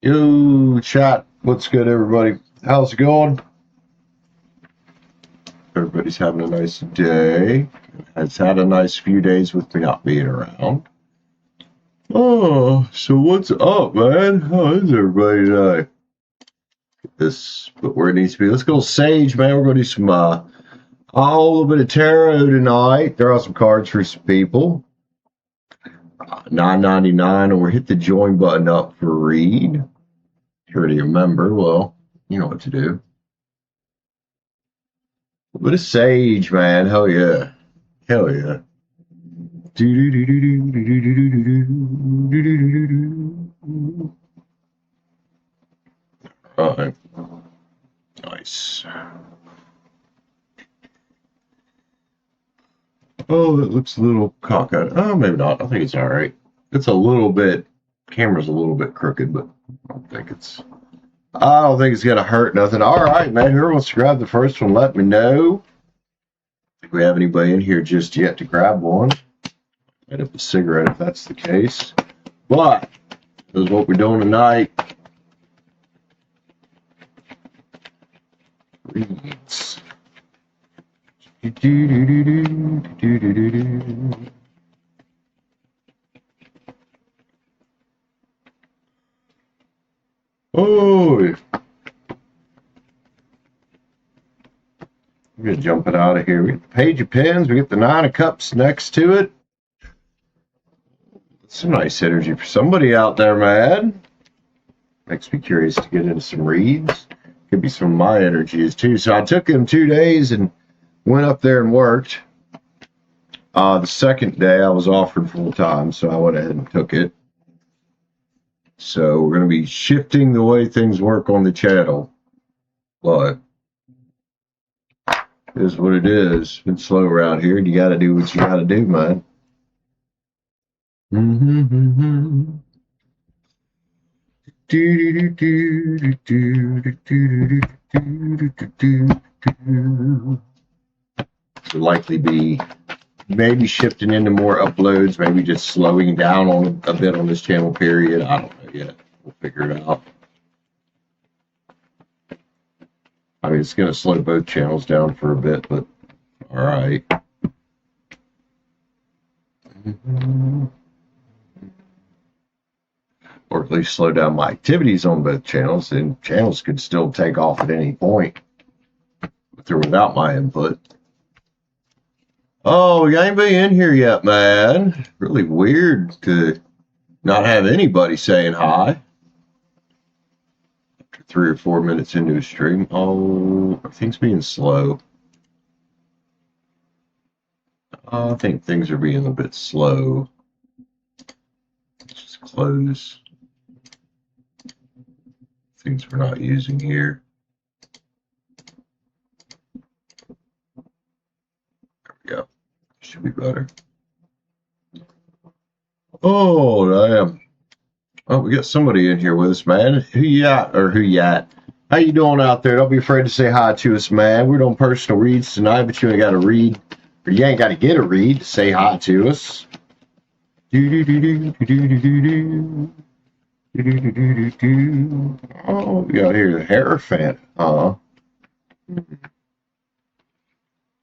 Yo, chat. What's good, everybody? How's it going? Everybody's having a nice day. Has had a nice few days with me not being around. Oh, so what's up, man? How is everybody today? This, but where it needs to be. Let's go Sage, man. We're going to do some, a little bit of tarot tonight. Throw out some cards for some people. $9.99, or hit the join button up for read. You already remember. Well, you know what to do. What a Sage, man. Hell yeah. Hell yeah. Alright. Nice. Oh, it looks a little cockeyed. Oh, maybe not. I think it's alright. It's a little bit, camera's a little bit crooked, but I don't think it's gonna hurt nothing. Alright, man. Whoever wants to grab the first one, let me know. Think we have anybody in here just yet to grab one. Light up a cigarette if that's the case. But this is what we're doing tonight. Reads. Oh, we're gonna jump it out of here. We get the Page of Pens, we get the Nine of Cups next to it. Some nice energy for somebody out there, man. Makes me curious to get into some reads. Could be some of my energies too. So I took him 2 days and went up there and worked. The second day I was offered full time, so I went ahead and took it. So we're going to be shifting the way things work on the channel. But it is what it is. It's been slow around here. You got to do what you got to do, man. Will likely be maybe shifting into more uploads, maybe just slowing down on a bit on this channel period. I don't know yet. We'll figure it out. I mean, it's going to slow both channels down for a bit, but all right. Or at least slow down my activities on both channels, and channels could still take off at any point with or without my input. Oh, you ain't been in here yet, man. Really weird to not have anybody saying hi. After 3 or 4 minutes into a stream. Oh, everything's being slow. I think things are being a bit slow. Let's just close things we're not using here. There we go. Should be better. Oh, damn. Oh, we got somebody in here with us, man. Who you at, or who you at? How you doing out there? Don't be afraid to say hi to us, man. We're doing personal reads tonight, but you ain't got to read, or you ain't got to get a read to say hi to us. Oh, we got here the Hierophant, huh?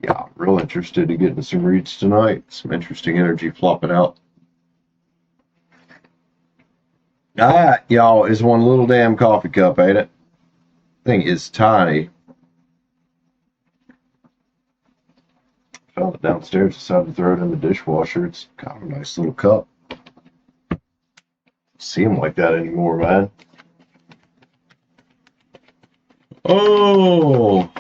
Yeah, I'm real interested in getting some reads tonight. Some interesting energy flopping out. Alright, y'all, is one little damn coffee cup, ain't it? Thing is tiny. Found it downstairs, decided to throw it in the dishwasher. It's kind of a nice little cup. Don't see them like that anymore, man. Oh,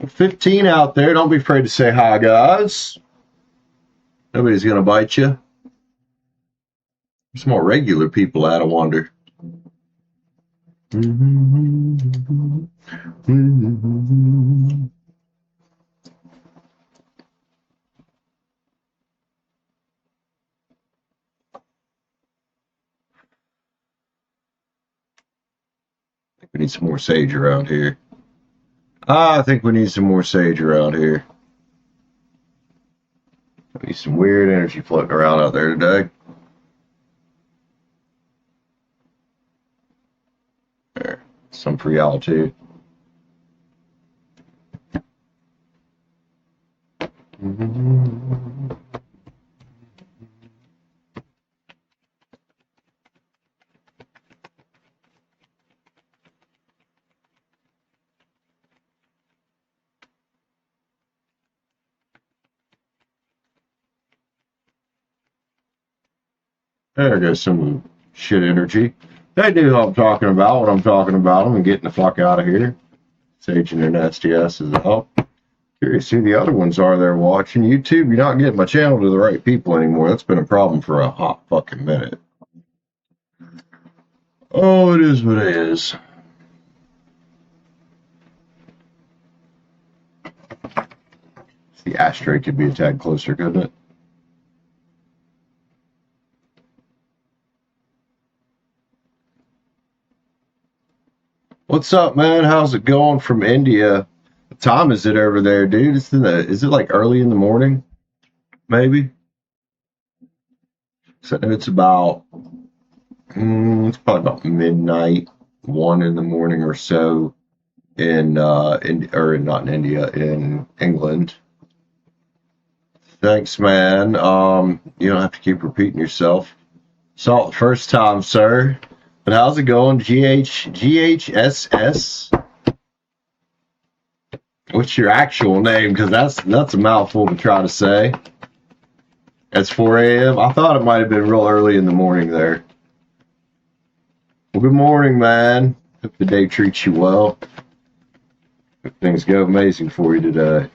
15 out there. Don't be afraid to say hi, guys. Nobody's gonna bite you. There's more regular people out, I wonder. We need some more sage around here. I think we need some more sage around here. There's some weird energy floating around out there today. some for y'all too. There goes some shit energy. They do what I'm talking about, what I'm talking about. I'm getting the fuck out of here. Sage and their nasty asses up. Curious who the other ones are there watching. YouTube, you're not getting my channel to the right people anymore. That's been a problem for a hot fucking minute. Oh, it is what it is. The ashtray could be a tad closer, couldn't it? What's up, man? How's it going from India? What time is it over there, dude? Is it like early in the morning? Maybe? So it's about, it's probably about midnight, 1 in the morning or so or not in India, in England. Thanks, man. You don't have to keep repeating yourself. Saw it the first time, sir. But how's it going? GHSS? What's your actual name? Because that's a mouthful to try to say. It's 4 a.m. I thought it might have been real early in the morning there. Well, good morning, man. Hope the day treats you well. Hope things go amazing for you today.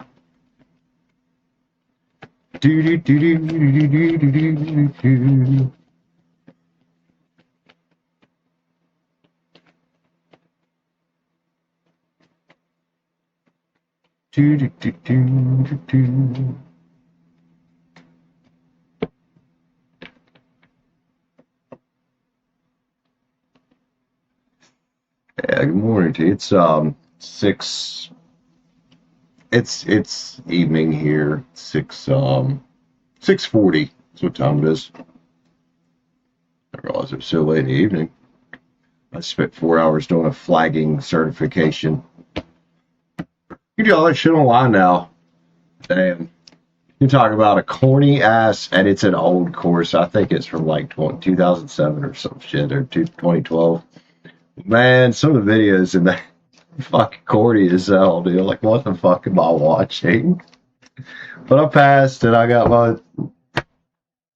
Yeah, good morning to you. It's 6. It's evening here. 6:40. That's what time it is. I realized it was so late in the evening. I spent 4 hours doing a flagging certification. You do all that shit online now. Damn. You talk about a corny ass, and it's an old course. I think it's from like 2007 or some shit, or 2012. Man, some of the videos in that fucking corny as hell, dude. Like, what the fuck am I watching? But I passed, and I got my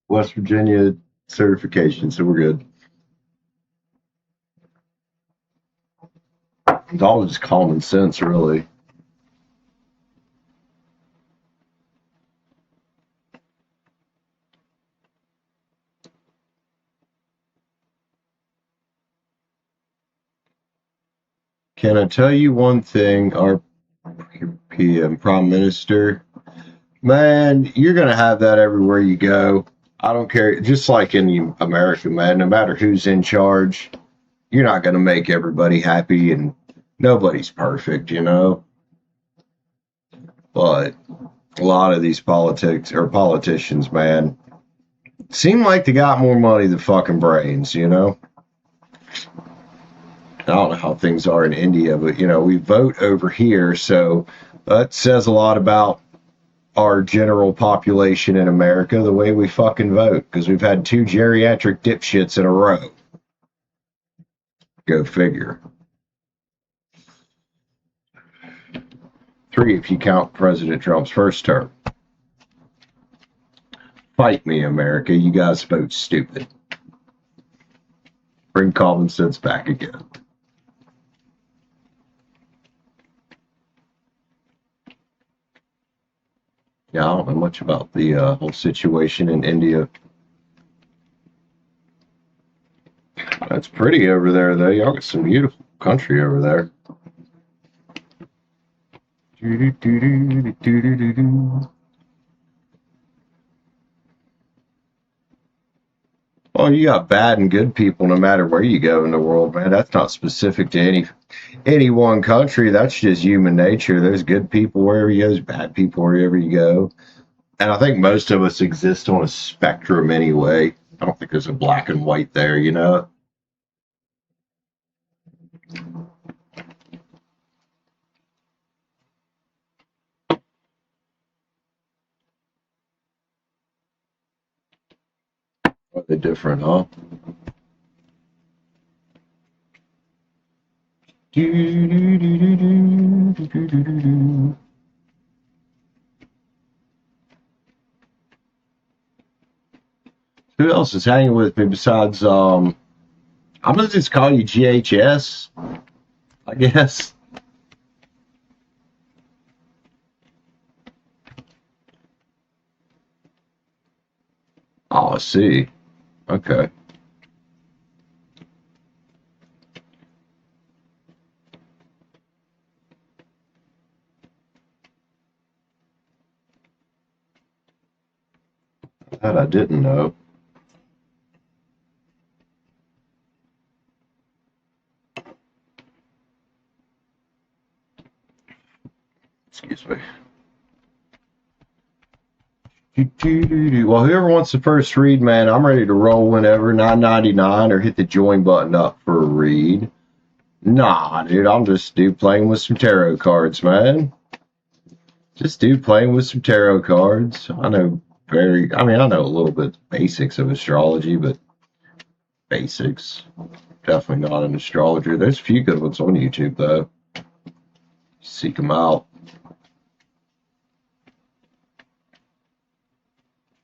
West Virginia certification, so we're good. It's all just common sense, really. Can I tell you one thing, our PM Prime Minister? Man, you're going to have that everywhere you go. I don't care. Just like in America, man, no matter who's in charge, you're not going to make everybody happy, and nobody's perfect, you know? But a lot of these politicians, man, seem like they got more money than fucking brains, you know? I don't know how things are in India, but you know, we vote over here, so that says a lot about our general population in America, the way we fucking vote, because we've had 2 geriatric dipshits in a row. Go figure. 3 if you count President Trump's first term. Fight me, America. You guys vote stupid. Bring common sense back again. Yeah, I don't know much about the whole situation in India. It's pretty over there, though. Y'all got some beautiful country over there. Well, you got bad and good people no matter where you go in the world, man. That's not specific to any one country. That's just human nature. There's good people wherever you go, there's bad people wherever you go. And I think most of us exist on a spectrum anyway. I don't think there's a black and white there, you know? They're different, huh? Who else is hanging with me besides I'm gonna just call you GHS, I guess. Oh, I see. Okay. That I didn't know. Excuse me. Well, whoever wants the first read, man, I'm ready to roll whenever. $9.99 or hit the join button up for a read. Nah, dude, I'm just playing with some tarot cards, man. Just playing with some tarot cards. I know I know a little bit basics of astrology, but basics. Definitely not an astrologer. There's a few good ones on YouTube, though. Seek them out.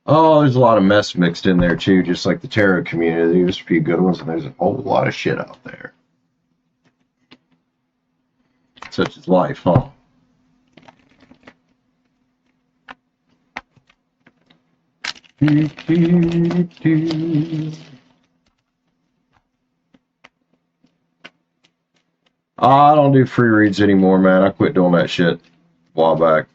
Oh, there's a lot of mess mixed in there, too, just like the tarot community. There's a few good ones, and there's a whole lot of shit out there. Such is life, huh? I don't do free reads anymore, man. I quit doing that shit a while back.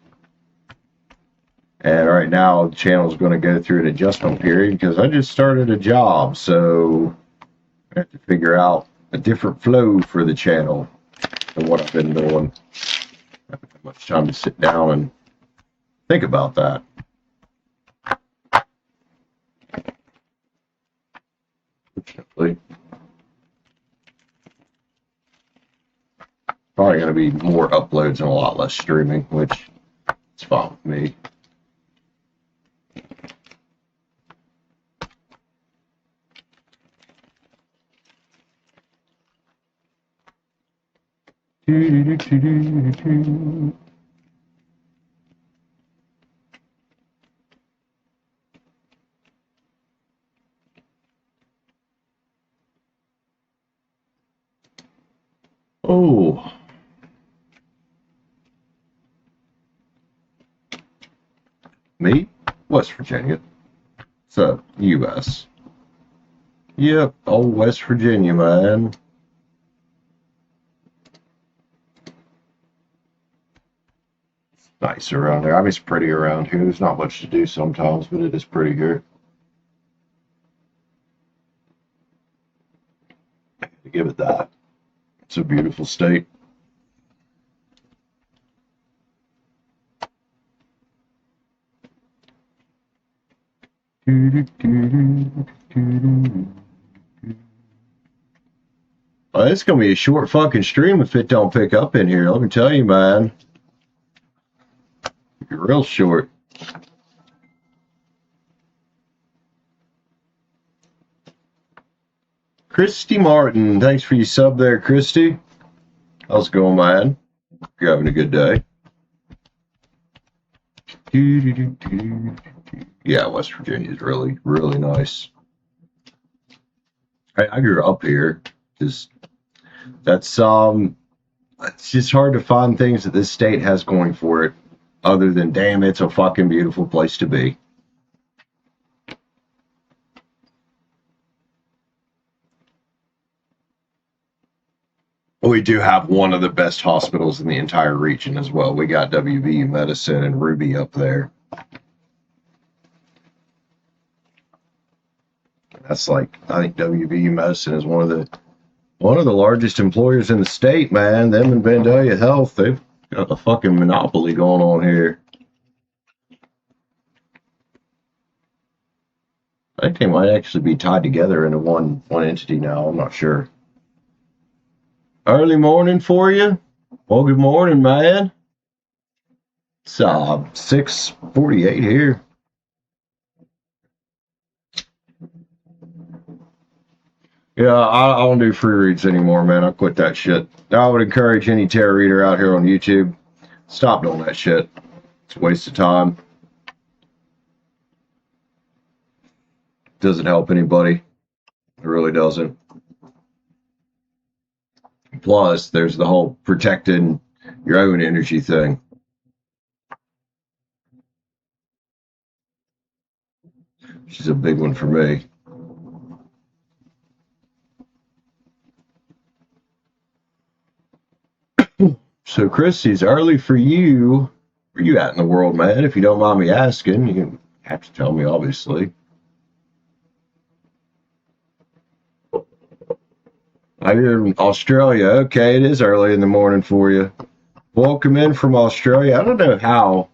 And right now, the channel's going to go through an adjustment period because I just started a job. So I have to figure out a different flow for the channel than what I've been doing. I haven't had much time to sit down and think about that. Fortunately. Probably going to be more uploads and a lot less streaming, which is fine with me. Oh. Me? West Virginia. So, U.S. Yep, old West Virginia, man. It's nice around there. I mean, it's pretty around here. There's not much to do sometimes, but it is pretty here. I have to give it that. It's a beautiful state. Well, it's gonna be a short fucking stream if it don't pick up in here. Let me tell you, man. You're real short. Christy Martin, thanks for your sub there, Christy. How's it going, man? You're having a good day. Yeah, West Virginia is really, really nice. I grew up here because that's it's just hard to find things that this state has going for it other than damn, it's a fucking beautiful place to be. We do have one of the best hospitals in the entire region as well. We got WVU Medicine and Ruby up there. That's like, I think WVU Medicine is one of the largest employers in the state, man. Them and Vandalia Health, they've got a fucking monopoly going on here. I think they might actually be tied together into one entity now. I'm not sure. Early morning for you? Well, good morning, man. It's 6:48 here. Yeah, I don't do free reads anymore, man. I quit that shit. I would encourage any tarot reader out here on YouTube, stop doing that shit. It's a waste of time. Doesn't help anybody. It really doesn't. Plus, there's the whole protecting your own energy thing. Which is a big one for me. So, Christy's early for you. Where you at in the world, man? If you don't mind me asking, you have to tell me, obviously. You're in Australia. Okay, it is early in the morning for you. Welcome in from Australia. I don't know how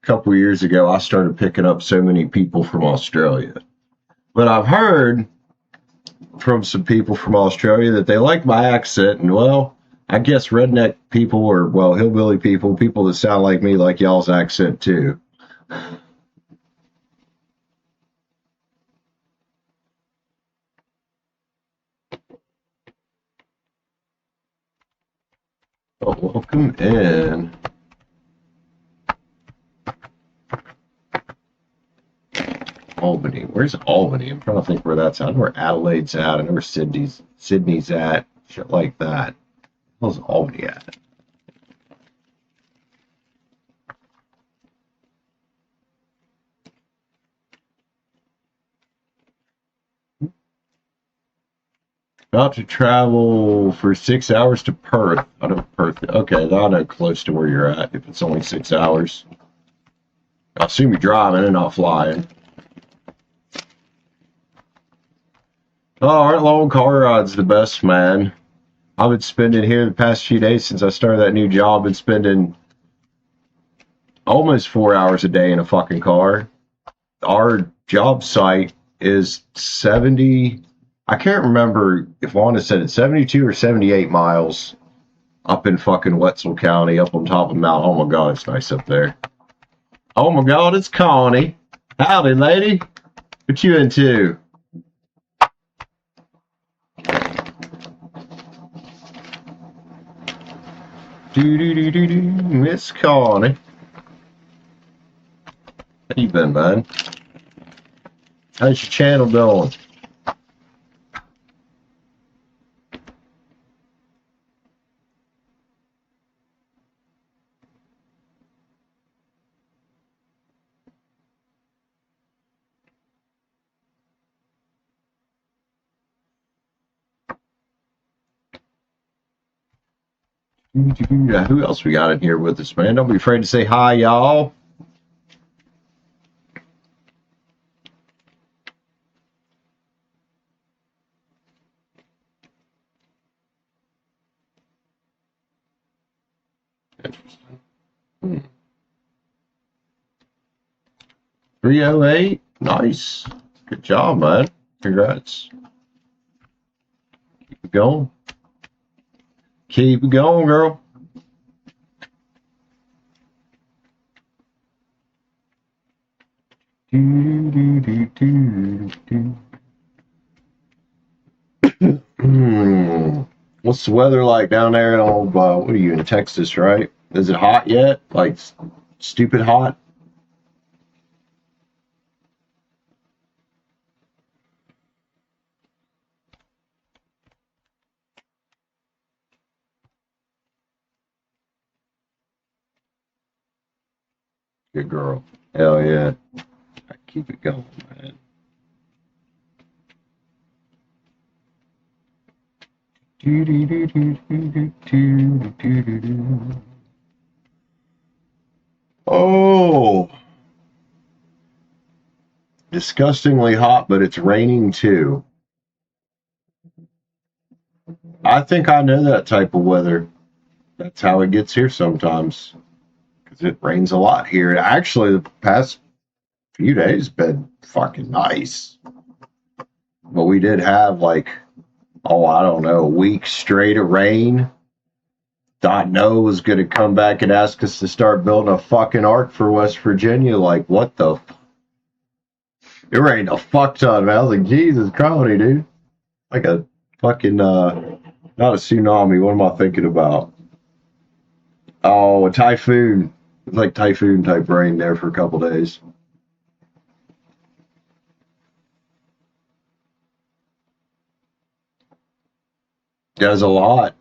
a couple of years ago I started picking up so many people from Australia. But I've heard from some people from Australia that they like my accent, and well, I guess redneck people or, well, hillbilly people, people that sound like me, like y'all's accent too. Oh, welcome in. Albany. Where's Albany? I'm trying to think where that's at. I know where Adelaide's at. I know where Sydney's at. Shit like that. Where's Albany at? About to travel for 6 hours to Perth. Out of Perth. Okay, I know close to where you're at if it's only 6 hours. I assume you're driving and not flying. Oh, aren't long car rides the best, man? I've been spending here the past few days since I started that new job, been spending almost 4 hours a day in a fucking car. Our job site is 70, I can't remember if Wanda said it's 72 or 78 miles up in fucking Wetzel County, up on top of Mount. Oh my God, it's nice up there. Oh my God, it's Connie. Howdy, lady. What you into? Do, Miss Connie. How you been, man? How's your channel doing? Who else we got in here with us, man? Don't be afraid to say hi, y'all. Interesting. 308. Nice. Good job, man. Congrats. Keep it going. Keep it going, girl. What's the weather like down there in old, what are you, in Texas, right? Is it hot yet? Like, stupid hot? Good girl. Hell yeah. Keep it going, man. Oh, disgustingly hot, but it's raining too. I think I know that type of weather. That's how it gets here sometimes. Because it rains a lot here. Actually, the past few days been fucking nice. But we did have like, oh, I don't know, a week straight of rain. Thought Noah was going to come back and ask us to start building a fucking ark for West Virginia. Like, what the? It rained a fuck ton, man. I was like, Jesus Christ, dude. Like a Fucking, not a tsunami. What am I thinking about? Oh, a typhoon. It's like typhoon type rain there for a couple days. There's a lot.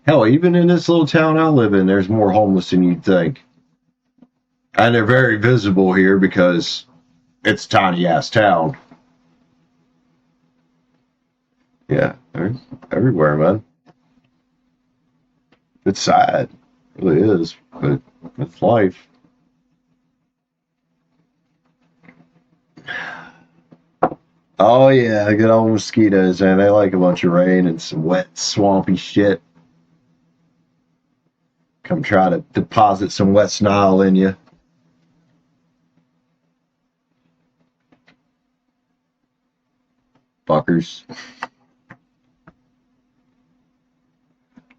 Hell, even in this little town I live in, there's more homeless than you'd think. And they're very visible here because it's a tiny ass town. Yeah, they're everywhere, man. It's sad. It really is. But it's life. Oh yeah, good old mosquitoes, man. They like a bunch of rain and some wet, swampy shit. Come try to deposit some West Nile in you. Fuckers.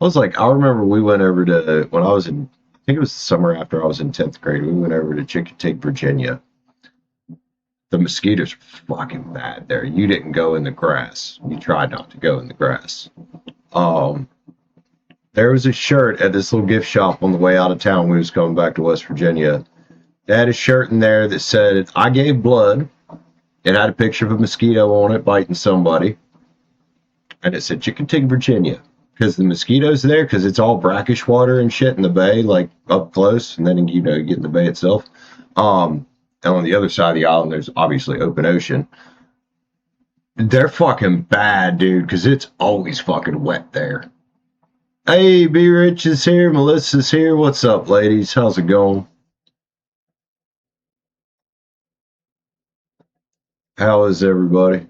I remember we went over to, when I was in, I think it was the summer after I was in 10th grade, we went over to Chickatee, Virginia. The mosquitoes are fucking bad there. You didn't go in the grass. You tried not to go in the grass. Um, there was a shirt at this little gift shop on the way out of town. We was coming back to West Virginia. They had a shirt in there that said, I gave blood. It had a picture of a mosquito on it biting somebody. And it said Chickatee, Virginia. Because the mosquitoes there, because it's all brackish water and shit in the bay, like up close, and then you get in the bay itself. And on the other side of the island, there's obviously open ocean. They're fucking bad, dude, because it's always fucking wet there. Hey, B Rich is here, Melissa's here. What's up, ladies? How's it going? How is everybody?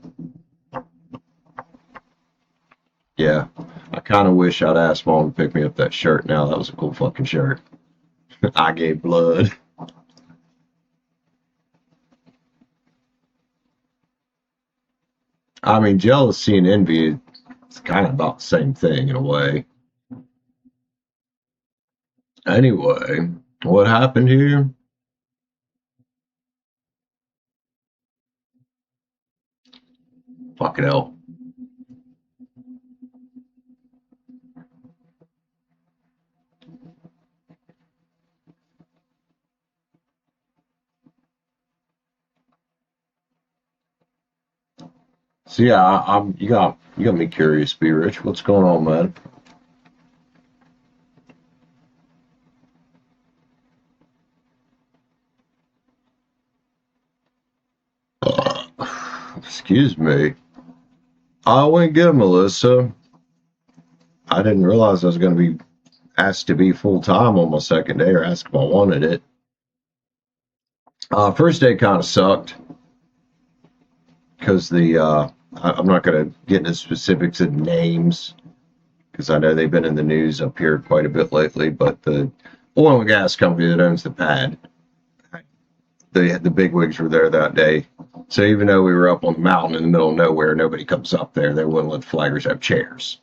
Yeah, I kind of wish I'd asked mom to pick me up that shirt now. That was a cool fucking shirt. I gave blood. I mean, jealousy and envy, it's kind of about the same thing in a way. Anyway, what happened here? Fucking hell. So yeah, I'm you got me curious, B Rich. What's going on, man? Excuse me. I went good, Melissa. I didn't realize I was going to be asked to be full time on my second day, or asked if I wanted it. First day kind of sucked because I'm not going to get into specifics of names because I know they've been in the news up here quite a bit lately. But the oil and gas company that owns the pad, the bigwigs were there that day. So even though we were up on the mountain in the middle of nowhere, nobody comes up there. They wouldn't let flaggers have chairs.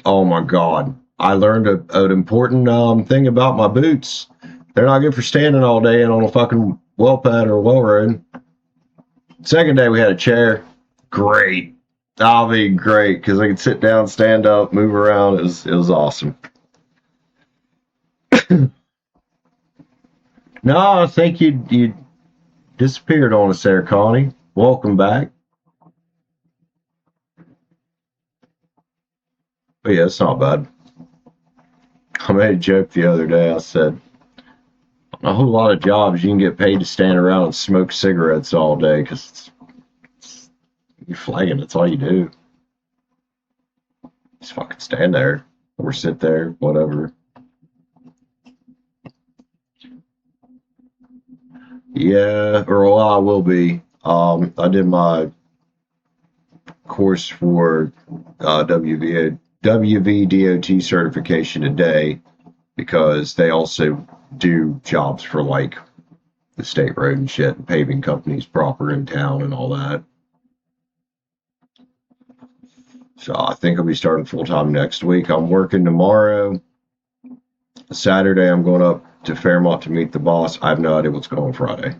Oh my God. I learned an important thing about my boots. They're not good for standing all day and on a fucking well pad or well road. Second day we had a chair. Great. I'll be great because I could sit down, stand up, move around. It was awesome. No, I think you disappeared on us there, Connie. Welcome back. But yeah, it's not bad. I made a joke the other day. I said, a whole lot of jobs you can get paid to stand around and smoke cigarettes all day because you're flagging. That's all you do. Just fucking stand there or sit there, whatever. Yeah, or well, I will be. I did my course for WVDOT certification today because they also do jobs for like the state road and shit and paving companies proper in town and all that. So I think I'll be starting full time next week. I'm working tomorrow. Saturday, I'm going up to Fairmont to meet the boss. I have no idea what's going on Friday.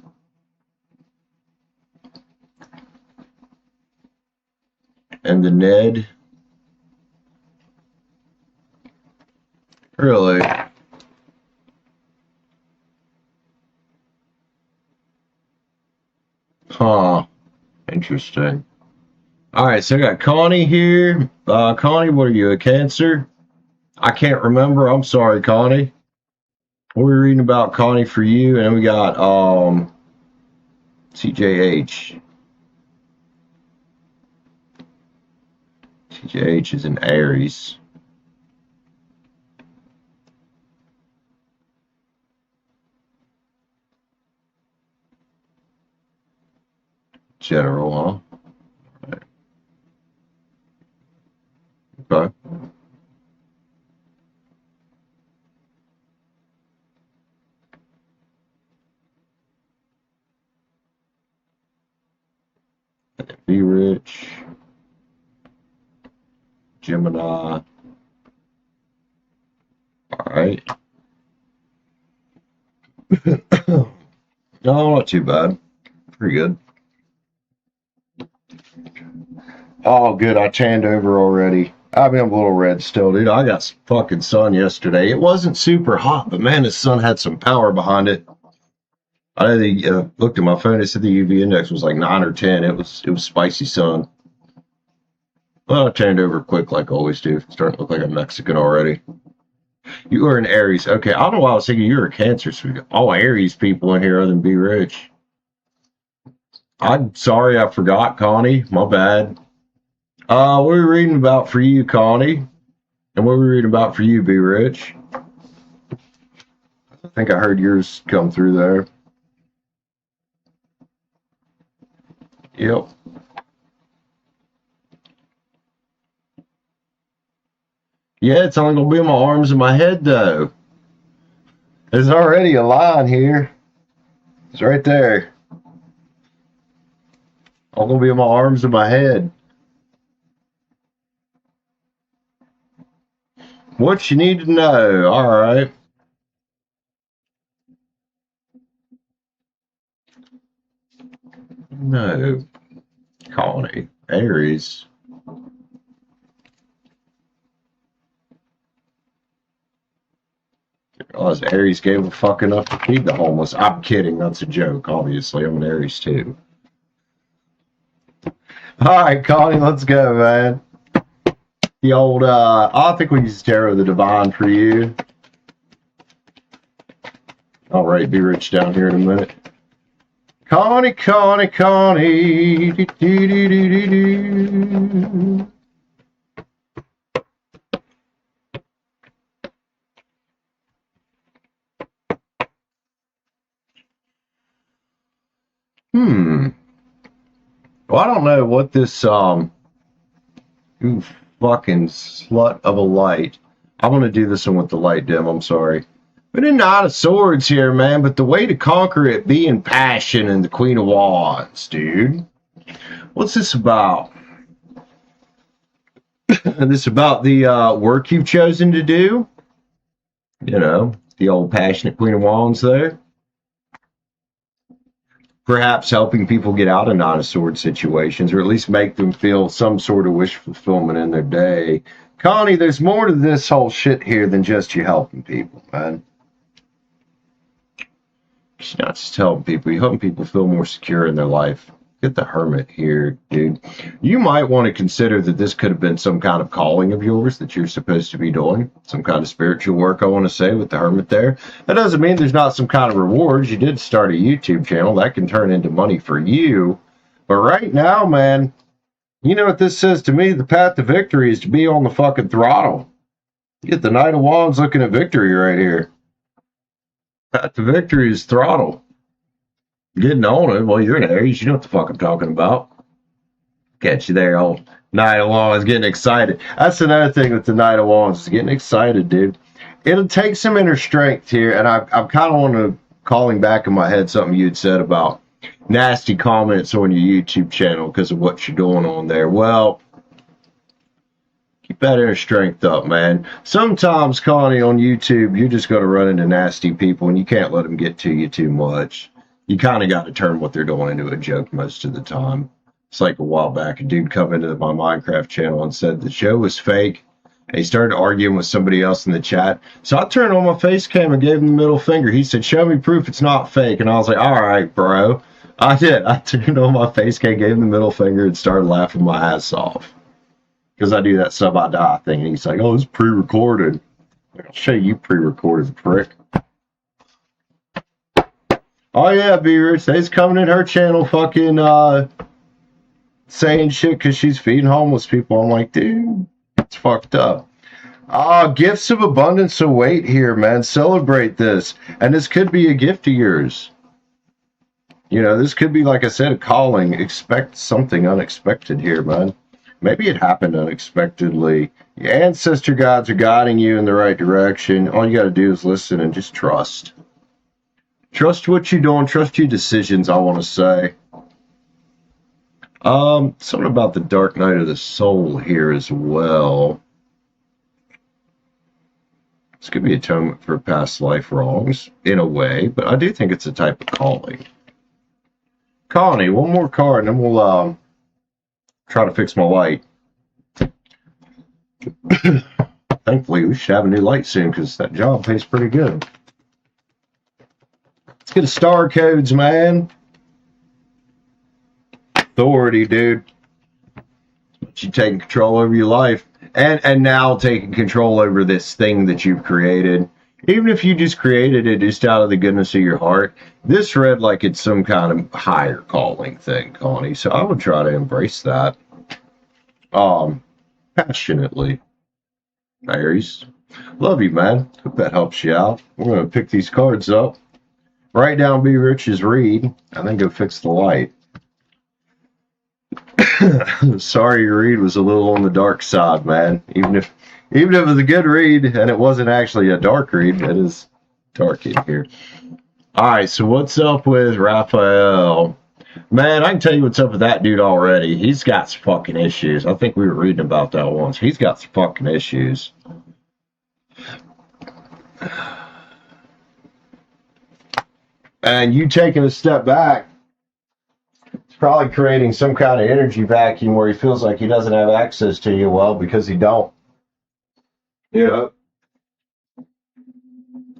And the Ned, Really? Huh. Interesting. All right, so I got Connie here. Connie, what are you, a Cancer? I can't remember. I'm sorry, Connie. What are we reading about, Connie, for you? And we got CJH. CJH is in Aries. General, huh? Okay. Be Rich. Gemini. All right. No, not too bad. Pretty good. Oh, good. I tanned over already. I mean, I'm a little red still, dude. I got some fucking sun yesterday. It wasn't super hot, but man, the sun had some power behind it. I looked at my phone. It said the UV index was like 9 or 10. It was spicy sun. Well, I turned over quick like I always do. Starting to look like a Mexican already. You are an Aries. Okay, I don't know why I was thinking you were a Cancer. So we got all Aries people in here other than Be Rich. I'm sorry I forgot, Connie. My bad. What are we reading about for you, Connie? And what are we reading about for you, Be Rich? I think I heard yours come through there. Yep. Yeah, it's only going to be my arms and my head, though. There's already a line here. It's right there. All going to be my arms and my head. What you need to know. All right. No. Colony. Aries. Oh, Aries gave a fuck enough to feed the homeless. I'm kidding. That's a joke. Obviously, I'm an Aries too. All right, Connie, let's go, man. The old, I think we use Tarot of the Divine for you. All right, Be Rich down here in a minute. Connie, Connie, Connie. Do, do, do, do, do. Well, I don't know what this, you fucking slut of a light. I'm going to do this one with the light dim, I'm sorry. But in the Knight of Swords here, man, but the way to conquer it being passion and the Queen of Wands, dude. What's this about? This about the work you've chosen to do? You know, the old passionate Queen of Wands there. Perhaps helping people get out of Knight of Swords situations, or at least make them feel some sort of wish fulfillment in their day. Connie, there's more to this whole shit here than just you helping people, man. It's not just helping people, you're helping people feel more secure in their life. Get the Hermit here, dude. You might want to consider that this could have been some kind of calling of yours that you're supposed to be doing. Some kind of spiritual work, I want to say, with the Hermit there. That doesn't mean there's not some kind of rewards. You did start a YouTube channel. That can turn into money for you. But right now, man, you know what this says to me? The path to victory is to be on the fucking throttle. You get the Knight of Wands looking at victory right here. Path to victory is throttle. Getting on it. Well, you're in Aries. You know what the fuck I'm talking about. Catch you there, old Knight of Wands getting excited. That's another thing with the Knight of Wands is getting excited, dude. It'll take some inner strength here, and I'm kind of want to calling back in my head something you'd said about nasty comments on your YouTube channel because of what you're doing on there. Well, keep that inner strength up, man. Sometimes, Connie, on YouTube, you're just going to run into nasty people, and you can't let them get to you too much. You kind of got to turn what they're doing into a joke most of the time. It's like a while back, a dude come into my Minecraft channel and said the show was fake, And he started arguing with somebody else in the chat. So I turned on my face cam and gave him the middle finger. He said, "Show me proof it's not fake." And I was like, "All right, bro." I did. I turned on my face cam, gave him the middle finger, and started laughing my ass off. Because I do that sub I die thing. And he's like, "Oh, it's pre-recorded." I'll show you pre-recorded, prick. Oh yeah, B-Rich, they's coming in her channel fucking saying shit because she's feeding homeless people. I'm like, dude, it's fucked up. Gifts of abundance await here, man. Celebrate this. And this could be a gift of yours. You know, this could be, like I said, a calling. Expect something unexpected here, man. Maybe it happened unexpectedly. Your ancestor gods are guiding you in the right direction. All you got to do is listen and just trust. Trust what you're doing. Trust your decisions, I want to say. Something about the dark night of the soul here as well. This could be atonement for past life wrongs, in a way, but I do think it's a type of calling. Connie, one more card, and then we'll try to fix my light. Thankfully, we should have a new light soon, because that job pays pretty good. Let's get a star codes, man. Authority, dude. But you taking control over your life. And now taking control over this thing that you've created. Even if you just created it just out of the goodness of your heart, this read like it's some kind of higher calling thing, Connie. So I would try to embrace that. Passionately. Aries. Love you, man. Hope that helps you out. We're going to pick these cards up. Write down B. Rich's read, and then go fix the light. Sorry, your read was a little on the dark side, man. Even if it was a good read and it wasn't actually a dark read, it is dark in here. Alright, so what's up with Raphael? Man, I can tell you what's up with that dude already. He's got some fucking issues. I think we were reading about that once. He's got some fucking issues. And you taking a step back, probably creating some kind of energy vacuum where he feels like he doesn't have access to you well because he don't. Yeah.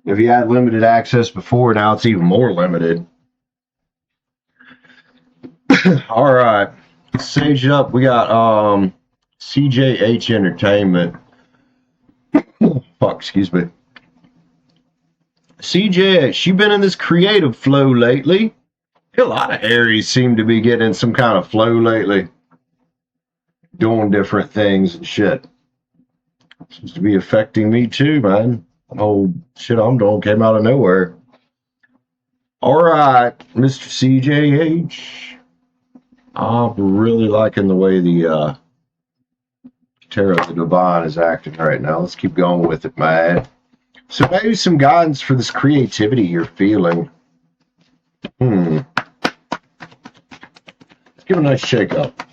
If he had limited access before, now it's even more limited. All right. Sage up. We got CJH Entertainment. Fuck, excuse me. CJH, you been in this creative flow lately? A lot of Aries seem to be getting some kind of flow lately. Doing different things and shit. Seems to be affecting me too, man. Oh, shit I'm doing came out of nowhere. Alright, Mr. CJH. I'm really liking the way the Tarot of the Divine is acting right now. Let's keep going with it, man. So maybe some guidance for this creativity you're feeling. Let's give it a nice shake up.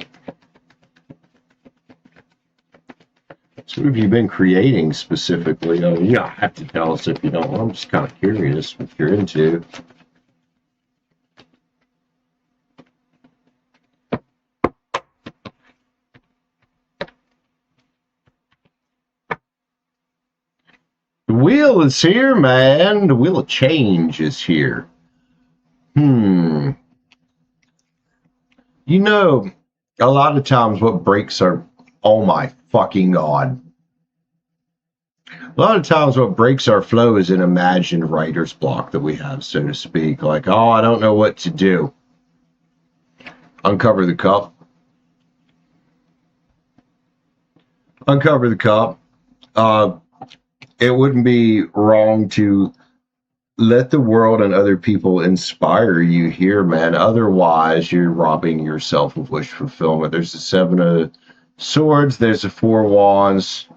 So what have you been creating specifically? Oh, you don't have to tell us if you don't. I'm just kind of curious what you're into. The wheel is here, man. The wheel of change is here. You know, a lot of times what breaks our... Oh my fucking God. A lot of times what breaks our flow is an imagined writer's block that we have, so to speak. Like, oh, I don't know what to do. Uncover the cup. Uncover the cup. It wouldn't be wrong to let the world and other people inspire you here, man. Otherwise, you're robbing yourself of wish fulfillment. There's the 7 of Swords. There's the 4 Wands.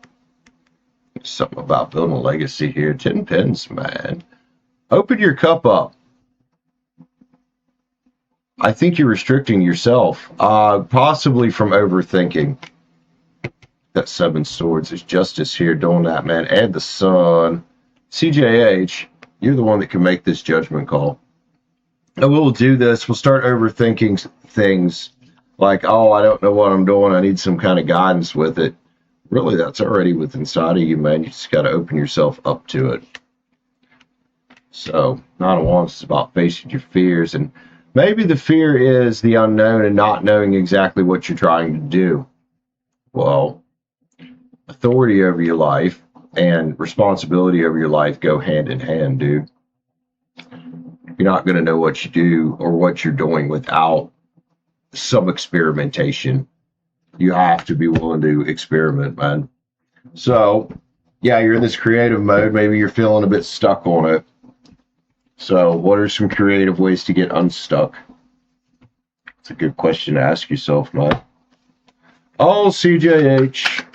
There's something about building a legacy here. 10 Pens, man. Open your cup up. I think you're restricting yourself, possibly from overthinking. That 7 Swords. There's Justice here doing that, man. Add the Sun. CJH, you're the one that can make this judgment call. And we'll do this. We'll start overthinking things like, oh, I don't know what I'm doing. I need some kind of guidance with it. Really, that's already within inside of you, man. You just got to open yourself up to it. So, Nine of Wands is about facing your fears, and maybe the fear is the unknown and not knowing exactly what you're trying to do. Well, authority over your life and responsibility over your life go hand in hand, dude. You're not going to know what you do or what you're doing without some experimentation. You have to be willing to experiment, man. So, yeah, you're in this creative mode. Maybe you're feeling a bit stuck on it. So, what are some creative ways to get unstuck? It's a good question to ask yourself, man. Oh, CJH.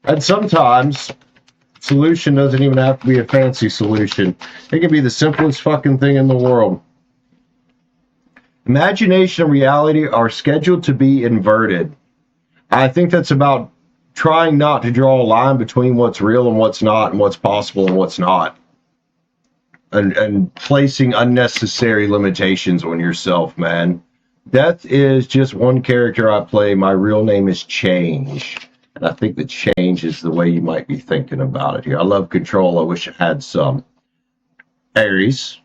And sometimes solution doesn't even have to be a fancy solution. It can be the simplest fucking thing in the world. Imagination and reality are scheduled to be inverted. I think that's about trying not to draw a line between what's real and what's not, and what's possible and what's not. And placing unnecessary limitations on yourself, man. Death is just one character I play. My real name is Change. And I think that change is the way you might be thinking about it here. I love control. I wish it had some. Aries.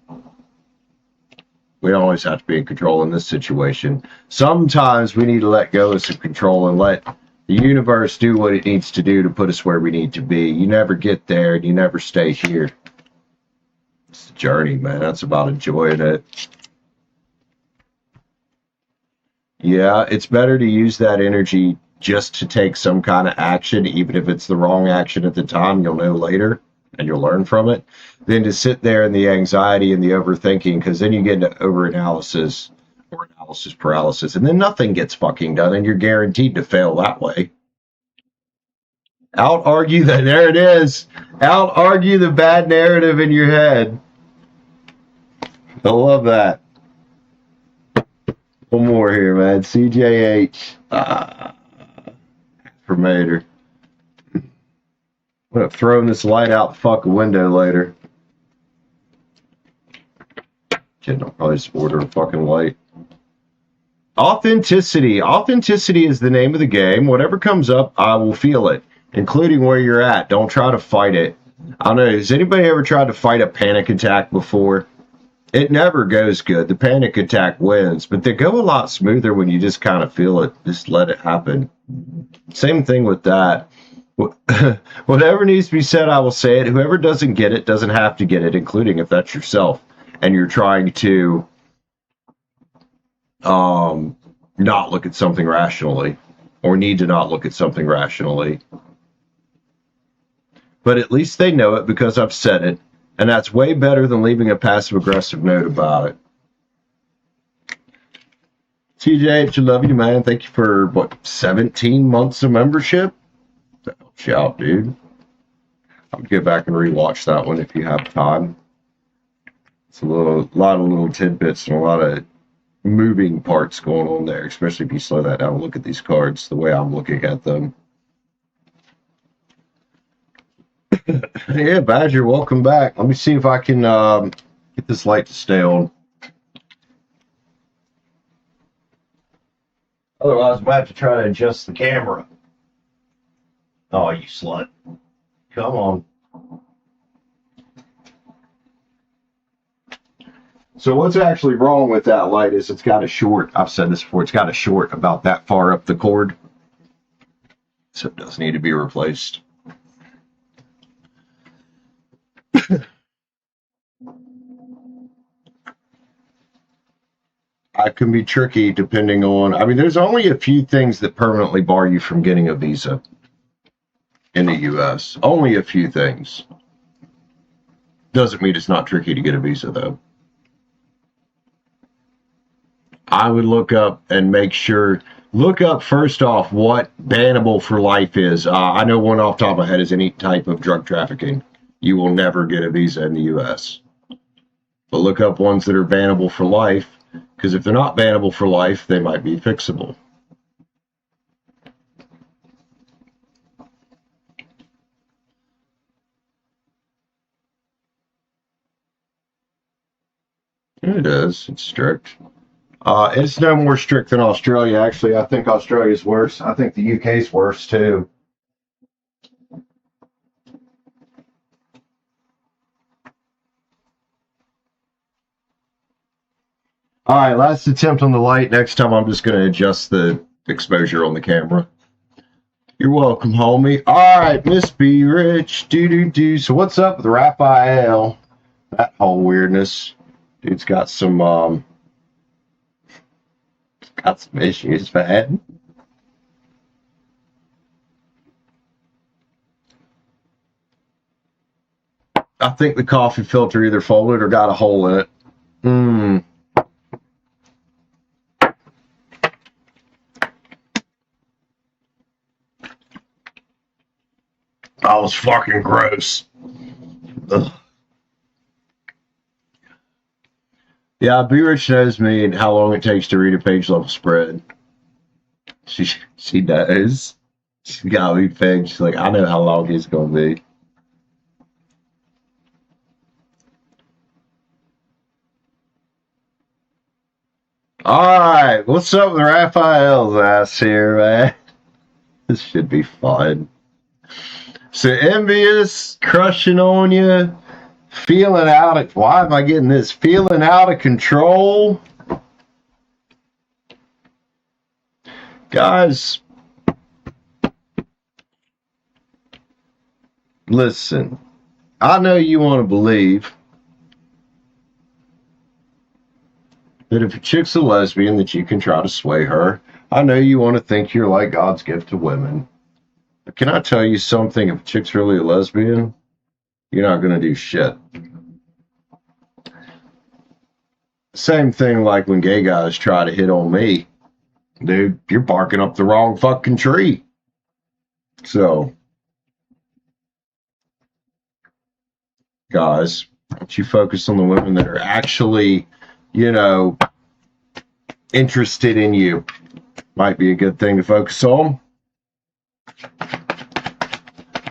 We don't always have to be in control in this situation. Sometimes we need to let go of some control and let the universe do what it needs to do to put us where we need to be. You never get there and you never stay here. It's a journey, man. That's about enjoying it. Yeah, it's better to use that energy just to take some kind of action, even if it's the wrong action at the time. You'll know later and you'll learn from it, than to sit there in the anxiety and the overthinking, because then you get into overanalysis or analysis paralysis, and then nothing gets fucking done, and you're guaranteed to fail that way. Out argue that, there it is. Out argue the bad narrative in your head. I love that. One more here, man. CJH. Affirmator. I'm gonna throw this light out the fucking window later. Kidding, I'll probably just order a fucking light. Authenticity. Authenticity is the name of the game. Whatever comes up, I will feel it, including where you're at. Don't try to fight it. I don't know. Has anybody ever tried to fight a panic attack before? It never goes good. The panic attack wins, but they go a lot smoother when you just kind of feel it. Just let it happen. Same thing with that. Whatever needs to be said, I will say it. Whoever doesn't get it doesn't have to get it, including if that's yourself and you're trying to not look at something rationally, or need to not look at something rationally. But at least they know it because I've said it, and that's way better than leaving a passive-aggressive note about it. TJ, I love you, man. Thank you for, 17 months of membership? That helps you out, dude. I'll go back and rewatch that one if you have time. It's a lot of little tidbits and a lot of moving parts going on there, especially if you slow that down and look at these cards the way I'm looking at them. Yeah, Badger, welcome back. Let me see if I can get this light to stay on. Otherwise, I'm going to have to try to adjust the camera. Oh, you slut. Come on. So what's actually wrong with that light is it's got a short. I've said this before. It's got a short about that far up the cord. So it does need to be replaced. It can be tricky depending on, there's only a few things that permanently bar you from getting a visa in the U.S. Only a few things. Doesn't mean it's not tricky to get a visa, though. I would look up and make sure, look up first off what bannable for life is. I know one off the top of my head is any type of drug trafficking. You will never get a visa in the U.S. But look up ones that are bannable for life, because if they're not bannable for life, they might be fixable. It is. It's strict. It's no more strict than Australia, actually. I think Australia's worse. I think the UK's worse, too. All right, last attempt on the light. Next time I'm just going to adjust the exposure on the camera. You're welcome, homie. All right, Miss B Rich. Do. So what's up with Raphael? That whole weirdness. Dude's got some issues, man. I think the coffee filter either folded or got a hole in it. That was fucking gross. Ugh. Yeah, B Rich knows me and how long it takes to read a page level spread. She does. She's got me pegged. She's like, I know how long it's gonna be. Alright, what's up with Raphael's ass here, man? This should be fun. So envious, crushing on you, feeling out of, why am I getting this? Feeling out of control. Guys, listen, I know you want to believe that if a chick's a lesbian that you can try to sway her. I know you want to think you're like God's gift to women. But can I tell you something? If a chick's really a lesbian, you're not going to do shit. Same thing like when gay guys try to hit on me. Dude, you're barking up the wrong fucking tree. So, guys, why don't you focus on the women that are actually, interested in you? Might be a good thing to focus on.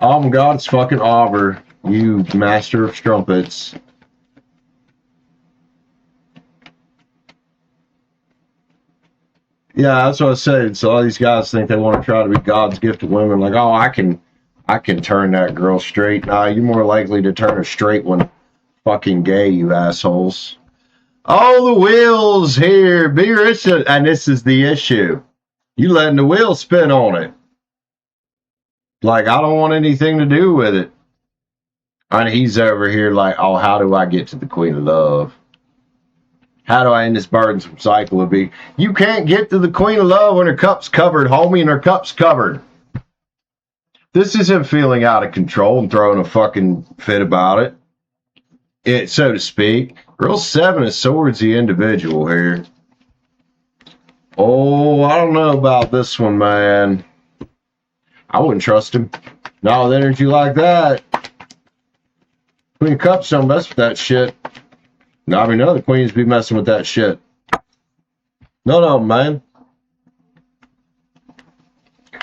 Oh my God, it's fucking Auber, you master of strumpets. Yeah, that's what I said. So all these guys think they want to try to be God's gift to women. Like, oh, I can turn that girl straight. Nah, you're more likely to turn her straight when fucking gay, you assholes. Oh, the wheels here. Be rich, and this is the issue. You letting the wheel spin on it. Like, I don't want anything to do with it. And he's over here like, oh, how do I get to the Queen of Love? How do I end this burdensome cycle of being? You can't get to the Queen of Love when her cup's covered, homie, and her cup's covered. This isn't feeling out of control and throwing a fucking fit about it, so to speak. Real 7 of Swords, the individual here. Oh, I don't know about this one, man. I wouldn't trust him. Not with energy like that. Queen of Cups don't mess with that shit. No, I mean, none of the queens be messing with that shit. No, man.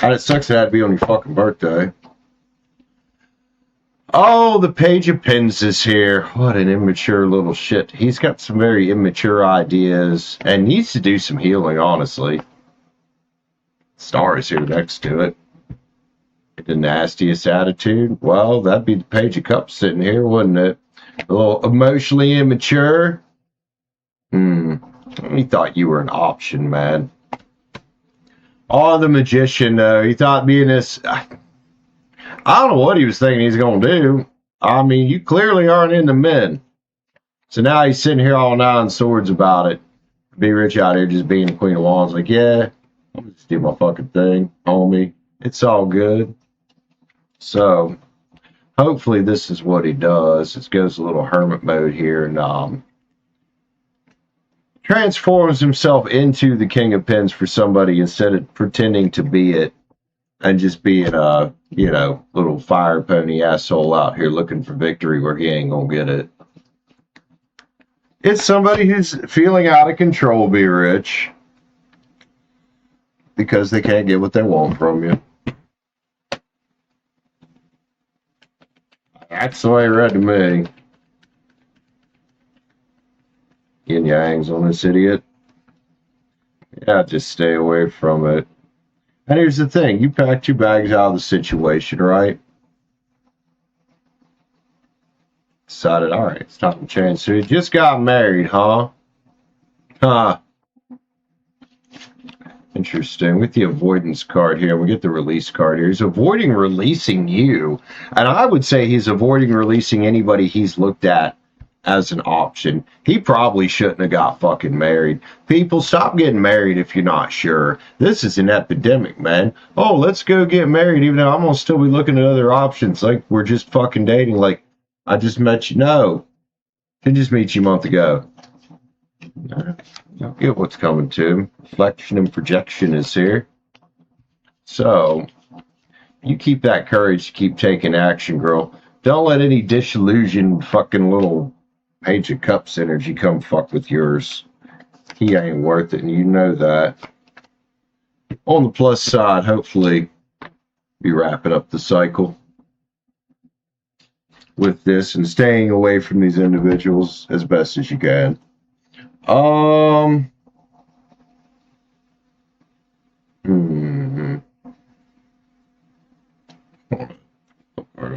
And it sucks it had to be on your fucking birthday. Oh, the Page of Pens is here. What an immature little shit. He's got some very immature ideas and needs to do some healing, honestly. Star is here next to it. The nastiest attitude. Well, that'd be the Page of Cups sitting here, wouldn't it? A little emotionally immature. He thought you were an option, man. Oh, the Magician, though. He thought being this... I don't know what he was thinking he's going to do. I mean, you clearly aren't into men. So now he's sitting here all 9 swords about it. Be Rich out here just being the Queen of Wands. Like, yeah, I'm just do my fucking thing, homie. It's all good. So, hopefully this is what he does. It goes a little hermit mode here and transforms himself into the King of Pens for somebody instead of pretending to be it and just being a, little fire pony asshole out here looking for victory where he ain't gonna get it. It's somebody who's feeling out of control, Be Rich, because they can't get what they want from you. That's the way it read to me. Yin Yang's on this idiot. Yeah, just stay away from it. And here's the thing, you packed your bags out of the situation, right? Decided, all right, it's time to change. So you just got married, huh? Huh. Interesting. With the avoidance card here, we get the release card here. He's avoiding releasing you. And I would say he's avoiding releasing anybody he's looked at as an option. He probably shouldn't have got fucking married. People, stop getting married if you're not sure. This is an epidemic, man. Oh, let's go get married, even though I'm gonna still be looking at other options. Like, we're just fucking dating. Like, I just met you. No, I just meet you a month ago. You'll get what's coming to him. Reflection and projection is here. So, you keep that courage to keep taking action, girl. Don't let any disillusioned fucking little Page of Cups energy come fuck with yours. He ain't worth it, and you know that. On the plus side, hopefully, be wrapping up the cycle with this and staying away from these individuals as best as you can. Right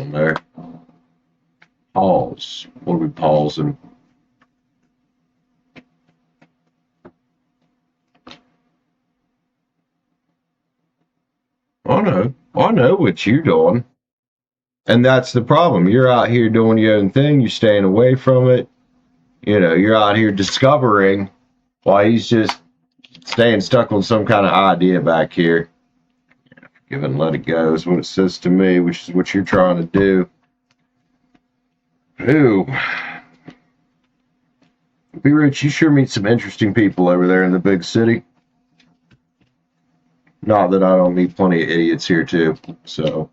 on there. Pause. What are we pausing? I know what you're doing. And that's the problem. You're out here doing your own thing. You're staying away from it. You know, you're out here discovering while he's just staying stuck on some kind of idea back here. Forgive and let it go is what it says to me, which is what you're trying to do. Ooh. Be Rich, you sure meet some interesting people over there in the big city. Not that I don't meet plenty of idiots here too, so.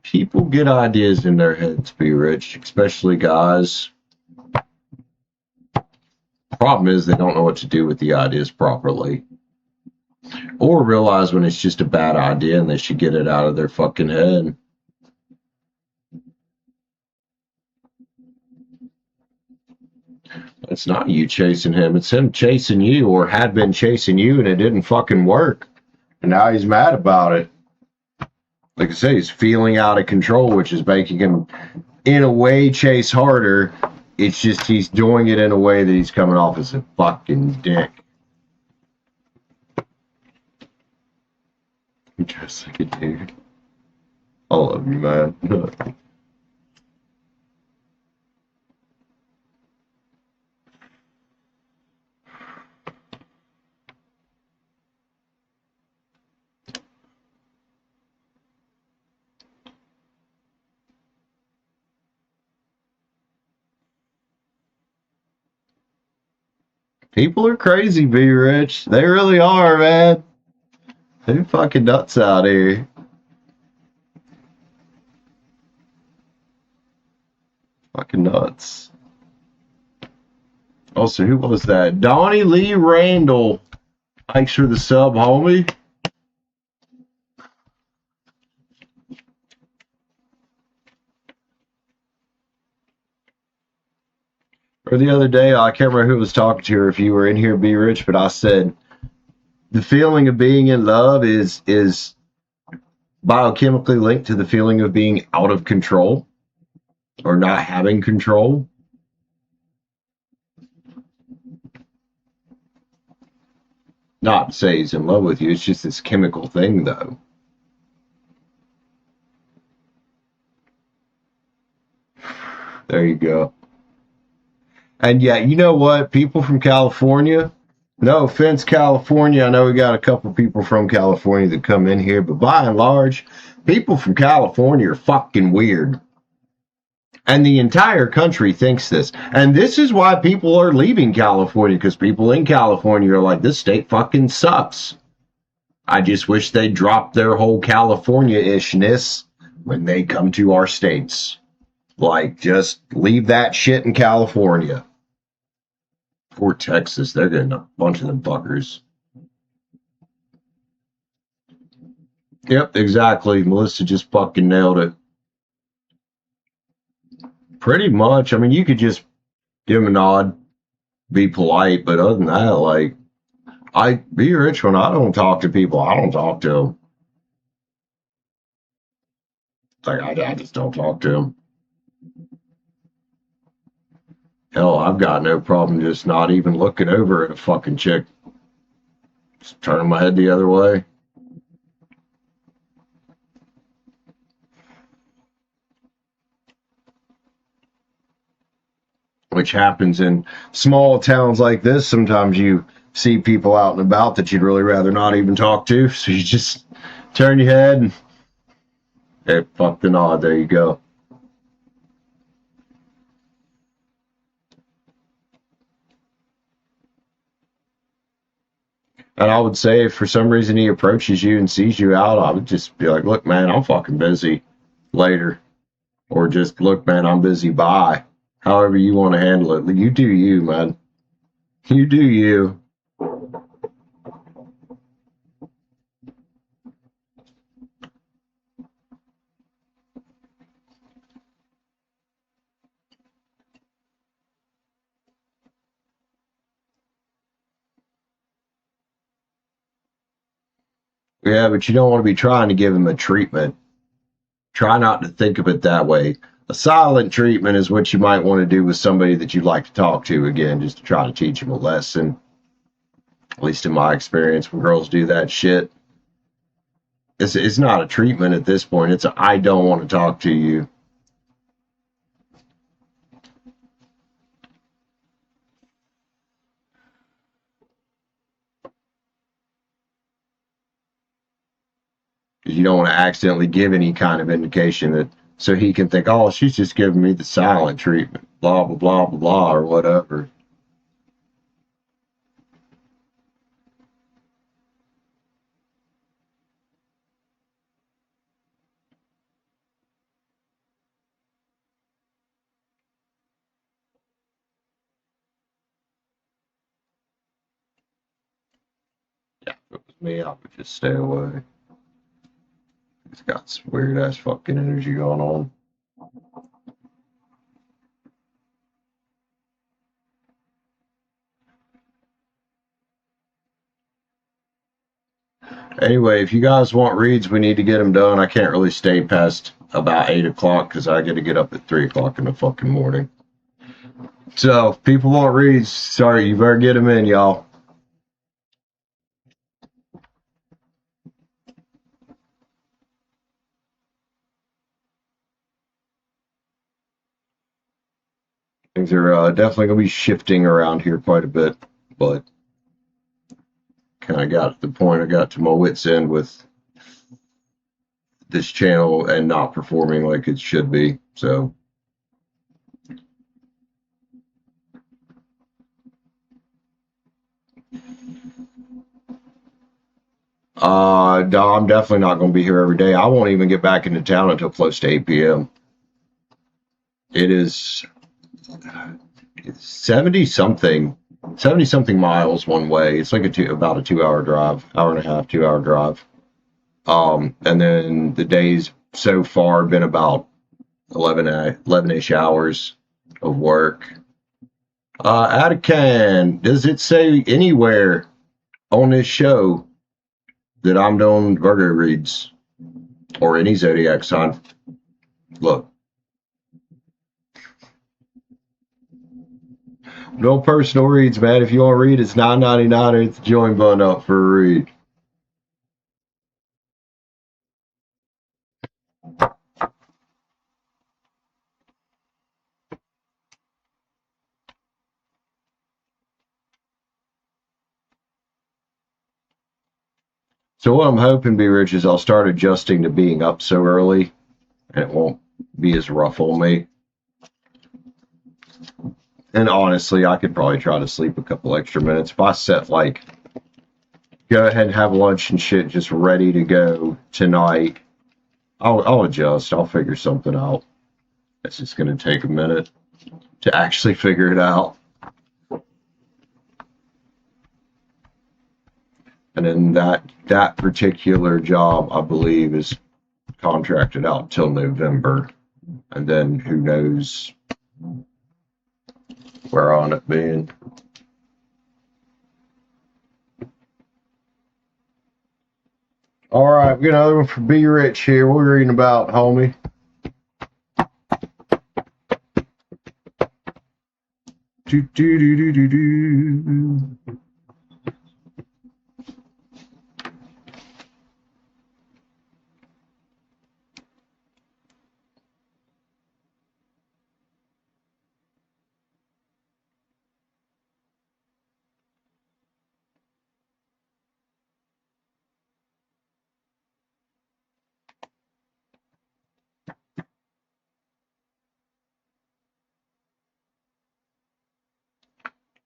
People get ideas in their heads, Be Rich, especially guys. Problem is they don't know what to do with the ideas properly. Or realize when it's just a bad idea and they should get it out of their fucking head. It's not you chasing him, it's him chasing you or had been chasing you and it didn't fucking work. And now he's mad about it. Like I say, he's feeling out of control, which is making him, in a way, chase harder. It's just he's doing it in a way that he's coming off as a fucking dick. Just like a dude. I love you, man. People are crazy, Be Rich. They really are, man. They're fucking nuts out here. Fucking nuts. Also, who was that? Donnie Lee Randall. Thanks for the sub, homie. Or the other day, I can't remember who was talking to, or if you were in here, Be Rich, but I said the feeling of being in love is biochemically linked to the feeling of being out of control or not having control. Not to say he's in love with you, it's just this chemical thing, though. There you go. And yeah, you know what? People from California, no offense, California. I know we got a couple people from California that come in here, but by and large, people from California are fucking weird. And the entire country thinks this. And this is why people are leaving California, because people in California are like, this state fucking sucks. I just wish they'd drop their whole California-ishness when they come to our states. Like, just leave that shit in California. Poor Texas, they're getting a bunch of them fuckers. Yep, exactly. Melissa just fucking nailed it. Pretty much. I mean, you could just give them a nod, be polite, but other than that, like, I be rich when I don't talk to people. I don't talk to them. Like, I just don't talk to them. Hell, I've got no problem just not even looking over at a fucking chick. Just turning my head the other way. Which happens in small towns like this. Sometimes you see people out and about that you'd really rather not even talk to. So you just turn your head and, hey, fuck the nod. There you go. And I would say if for some reason he approaches you and sees you out, I would just be like, look, man, I'm fucking busy. Later. Or just, look, man, I'm busy. Bye. However you want to handle it. You do you, man. You do you. Yeah, but you don't want to be trying to give him a treatment. Try not to think of it that way. A silent treatment is what you might want to do with somebody that you'd like to talk to again, just to try to teach them a lesson. At least in my experience, when girls do that shit, it's not a treatment at this point. It's a, I don't want to talk to you. Because you don't want to accidentally give any kind of indication that, so he can think, oh, she's just giving me the silent treatment, blah, blah, blah, blah, blah, or whatever. Yeah, if it was me, I would just stay away. He's got some weird ass fucking energy going on. Anyway, if you guys want reads, we need to get them done. I can't really stay past about 8 o'clock because I got to get up at 3 o'clock in the fucking morning. So, if people want reads, sorry, you better get them in, y'all. Things are definitely going to be shifting around here quite a bit, but kind of got to the point I got to my wits' end with this channel and not performing like it should be. So, no, I'm definitely not going to be here every day. I won't even get back into town until close to 8 p.m. It is 70 something miles one way. It's like about a 2 hour drive, hour and a half, 2 hour drive. And then the days so far have been about 11-ish hours of work. Atakan, does it say anywhere on this show that I'm doing Virgo reads or any zodiac sign? Look. No personal reads, man. If you want to read, it's $9.99 or hit the join button up for a read. So what I'm hoping, Be Rich, is I'll start adjusting to being up so early, and it won't be as rough on me. And honestly, I could probably try to sleep a couple extra minutes. If I set like, go ahead and have lunch and shit just ready to go tonight, I'll adjust. I'll figure something out. It's just going to take a minute to actually figure it out. And then that particular job, I believe, is contracted out till November. And then who knows Where on it being. All right, we got another one for Be Rich here. What are we reading about, homie? Do, do, do, do, do, do.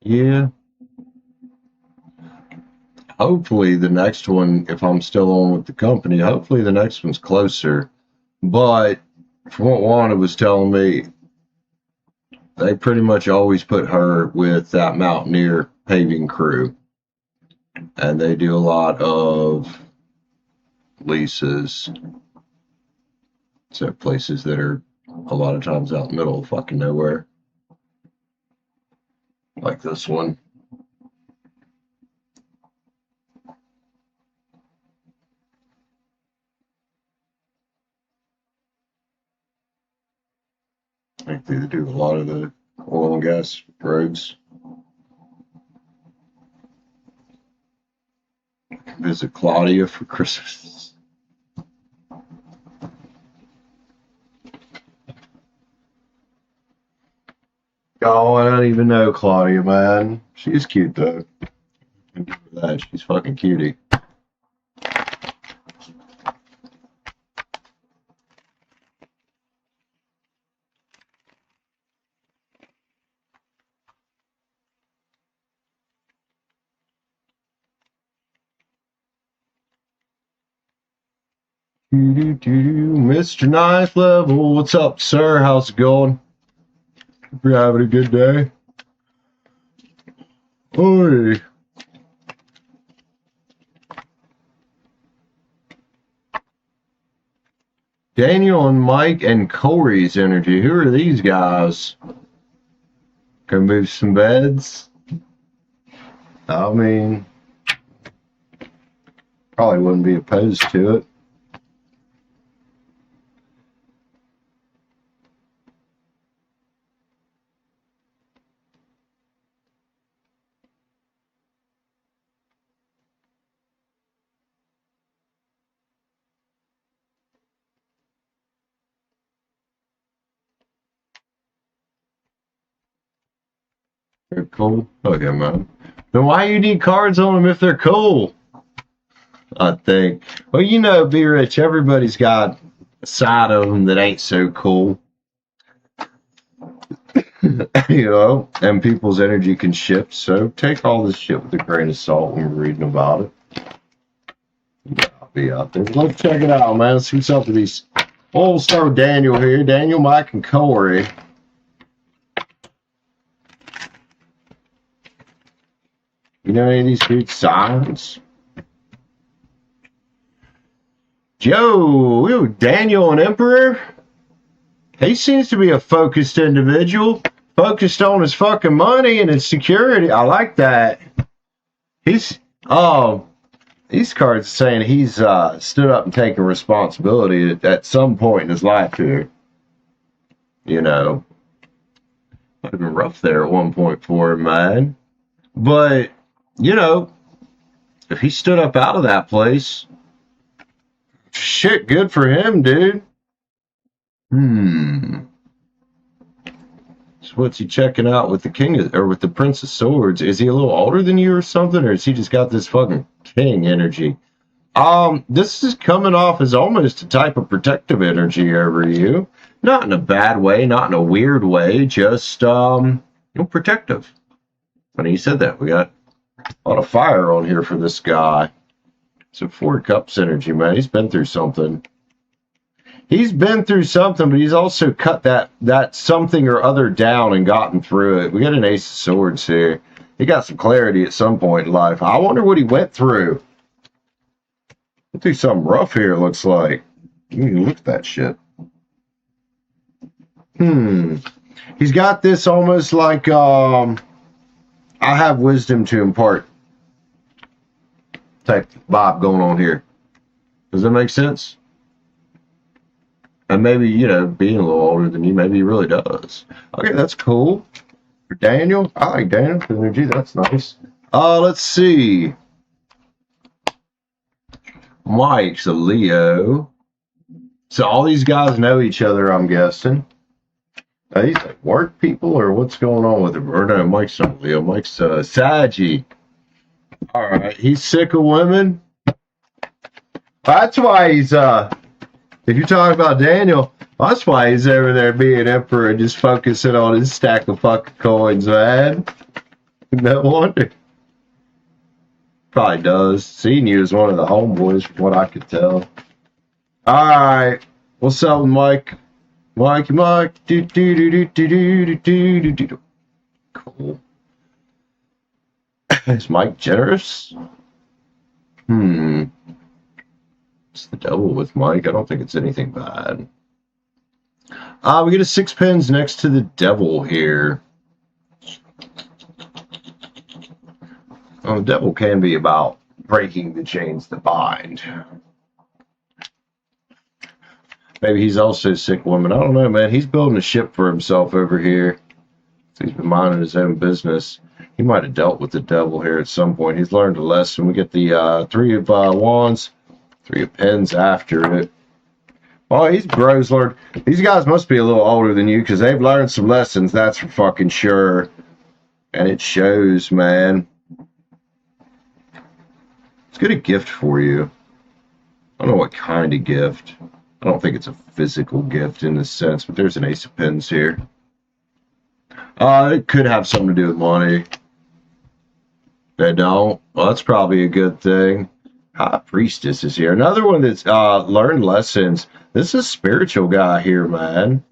Yeah. Hopefully the next one, if I'm still on with the company, hopefully the next one's closer. But from what Wanda was telling me, they pretty much always put her with that Mountaineer paving crew. And they do a lot of leases. So places that are a lot of times out in the middle of fucking nowhere. Like this one. I think they do a lot of the oil and gas roads. Visit Claudia for Christmas. Oh, I don't even know Claudia, man. She's cute though. That she's fucking cutie. Mr. Nice Level, what's up, sir? How's it going? Hope you're having a good day. Oi. Daniel and Mike and Corey's energy. Who are these guys? Can move some beds? I mean, probably wouldn't be opposed to it. They're cool. Okay, man. Then why you need cards on them if they're cool? I think. Well, you know, Be Rich, everybody's got a side of them that ain't so cool. You know, and people's energy can shift. So take all this shit with a grain of salt when we're reading about it. Yeah, I'll be out there. Let's check it out, man. Let's see what's up with these. Oh, we'll start with Daniel here. Daniel, Mike, and Corey. You know any of these big signs? Joe, Daniel and Emperor. He seems to be a focused individual, focused on his fucking money and his security. I like that. These cards saying he's stood up and taken responsibility at some point in his life here. You know, might have been rough there at one point for him, man. But, you know, if he stood up out of that place, shit, good for him, dude. So what's he checking out with the king or with the Prince of Swords? Is he a little older than you or something, or has he just got this fucking king energy? This is coming off as almost a type of protective energy over you. Not in a bad way, not in a weird way, just protective. Funny you said that. We got a lot of fire on here for this guy. So 4 Cups energy, man. He's been through something. He's been through something, but he's also cut that something or other down and gotten through it. We got an Ace of Swords here. He got some clarity at some point in life. I wonder what he went through. Went through something rough here, it looks like. You can look at that shit. He's got this almost like I have wisdom to impart type vibe going on here. Does that make sense? And maybe, you know, being a little older than you, maybe he really does. Okay, that's cool. For Daniel, I like Daniel. Energy, that's nice. Let's see. Mike's a Leo. So all these guys know each other, I'm guessing. Are these like work people or what's going on with him? Or no, Mike's not Leo. Mike's Saggy. All right, he's sick of women. That's why he's if you're talking about Daniel, that's why he's over there being emperor and just focusing on his stack of fucking coins, man. No wonder. Probably does. Seeing you as one of the homeboys, from what I could tell. Alright. What's up, Mike? Mike. Cool. Is Mike generous? It's the devil with Mike. I don't think it's anything bad. We get a 6 pins next to the devil here. The devil can be about breaking the chains that bind. Maybe he's also a sick woman. I don't know, man. He's building a ship for himself over here. He's been minding his own business. He might have dealt with the devil here at some point. He's learned a lesson. We get the 3 of wands. 3 of pens after it. Oh, he's bros learned. These guys must be a little older than you because they've learned some lessons, that's for fucking sure. And it shows, man. Let's get a gift for you. I don't know what kind of gift. I don't think it's a physical gift in this sense, but there's an ace of pens here. It could have something to do with money. They don't? Well, that's probably a good thing. High Priestess is here. Another one that's learned lessons. This is a spiritual guy here, man.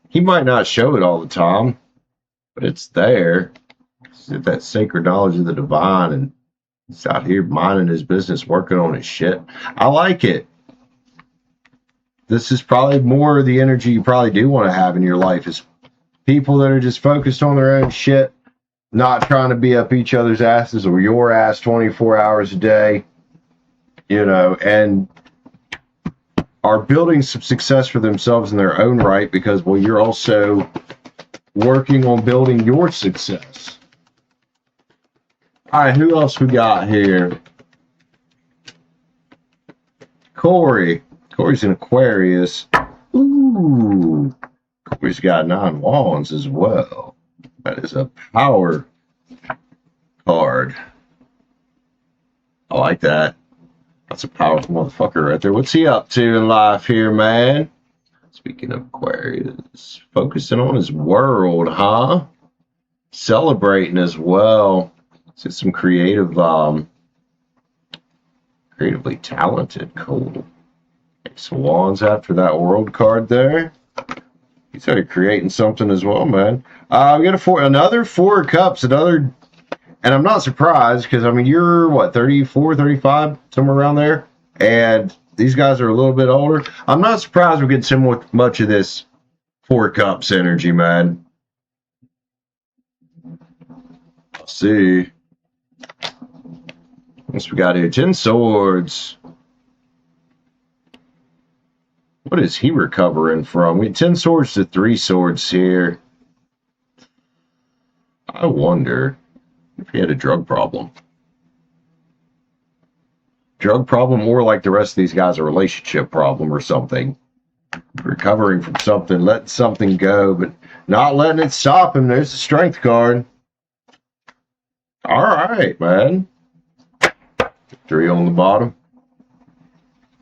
He might not show it all the time, but it's there. It's that sacred knowledge of the divine, and he's out here minding his business, working on his shit. I like it. This is probably more of the energy you probably do want to have in your life, is people that are just focused on their own shit, not trying to be up each other's asses or your ass 24 hours a day. You know, and are building some success for themselves in their own right because, well, you're also working on building your success. All right, who else we got here? Corey. Corey's an Aquarius. Ooh. Corey's got 9 wands as well. That is a power card. I like that. That's a powerful motherfucker right there. What's he up to in life here, man? Speaking of Aquarius, focusing on his world, huh? Celebrating as well. See some creative, creatively talented. Cool. Ace of Wands after that world card there. He's already creating something as well, man. We got another 4 of Cups, another. And I'm not surprised because, I mean, you're, what, 34, 35, somewhere around there? And these guys are a little bit older. I'm not surprised we're getting so much of this 4 Cups energy, man. Let's see. What's we got here? 10 Swords. What is he recovering from? We had 10 Swords to 3 Swords here. I wonder if he had a drug problem. Drug problem, or like the rest of these guys, a relationship problem or something. Recovering from something, letting something go, but not letting it stop him. There's the strength card. All right, man. Victory on the bottom.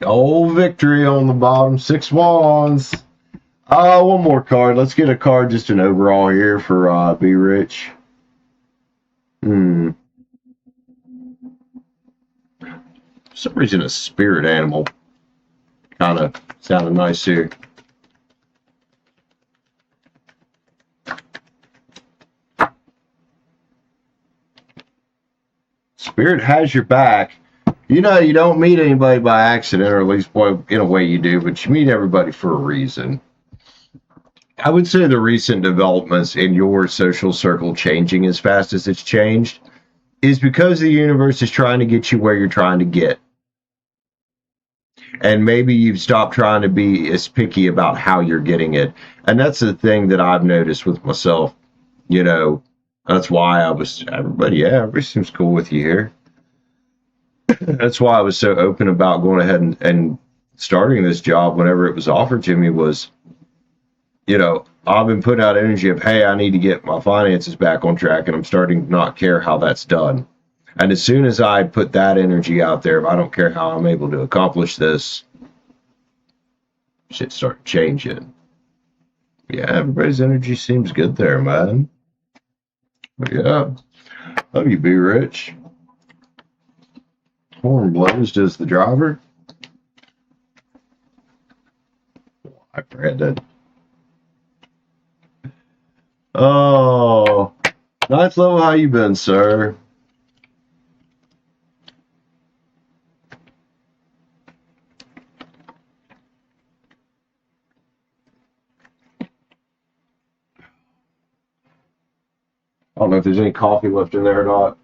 Oh, victory on the bottom. 6 wands. One more card. Let's get a card, just an overall here for Be Rich. For some reason, a spirit animal kind of sounded nice here. Spirit has your back. You know, you don't meet anybody by accident, or at least, boy, in a way you do, but you meet everybody for a reason. I would say the recent developments in your social circle changing as fast as it's changed is because the universe is trying to get you where you're trying to get. And maybe you've stopped trying to be as picky about how you're getting it. And that's the thing that I've noticed with myself. You know, that's why everybody seems cool with you here. That's why I was so open about going ahead and starting this job whenever it was offered to me was, I've been putting out energy of, hey, I need to get my finances back on track, and I'm starting to not care how that's done. And as soon as I put that energy out there, if I don't care how I'm able to accomplish this, shit started changing. Yeah, everybody's energy seems good there, man. But yeah, love you, Be Rich. Horn blows, does the driver? I read that. Oh, nice level. How you been, sir? I don't know if there's any coffee left in there or not.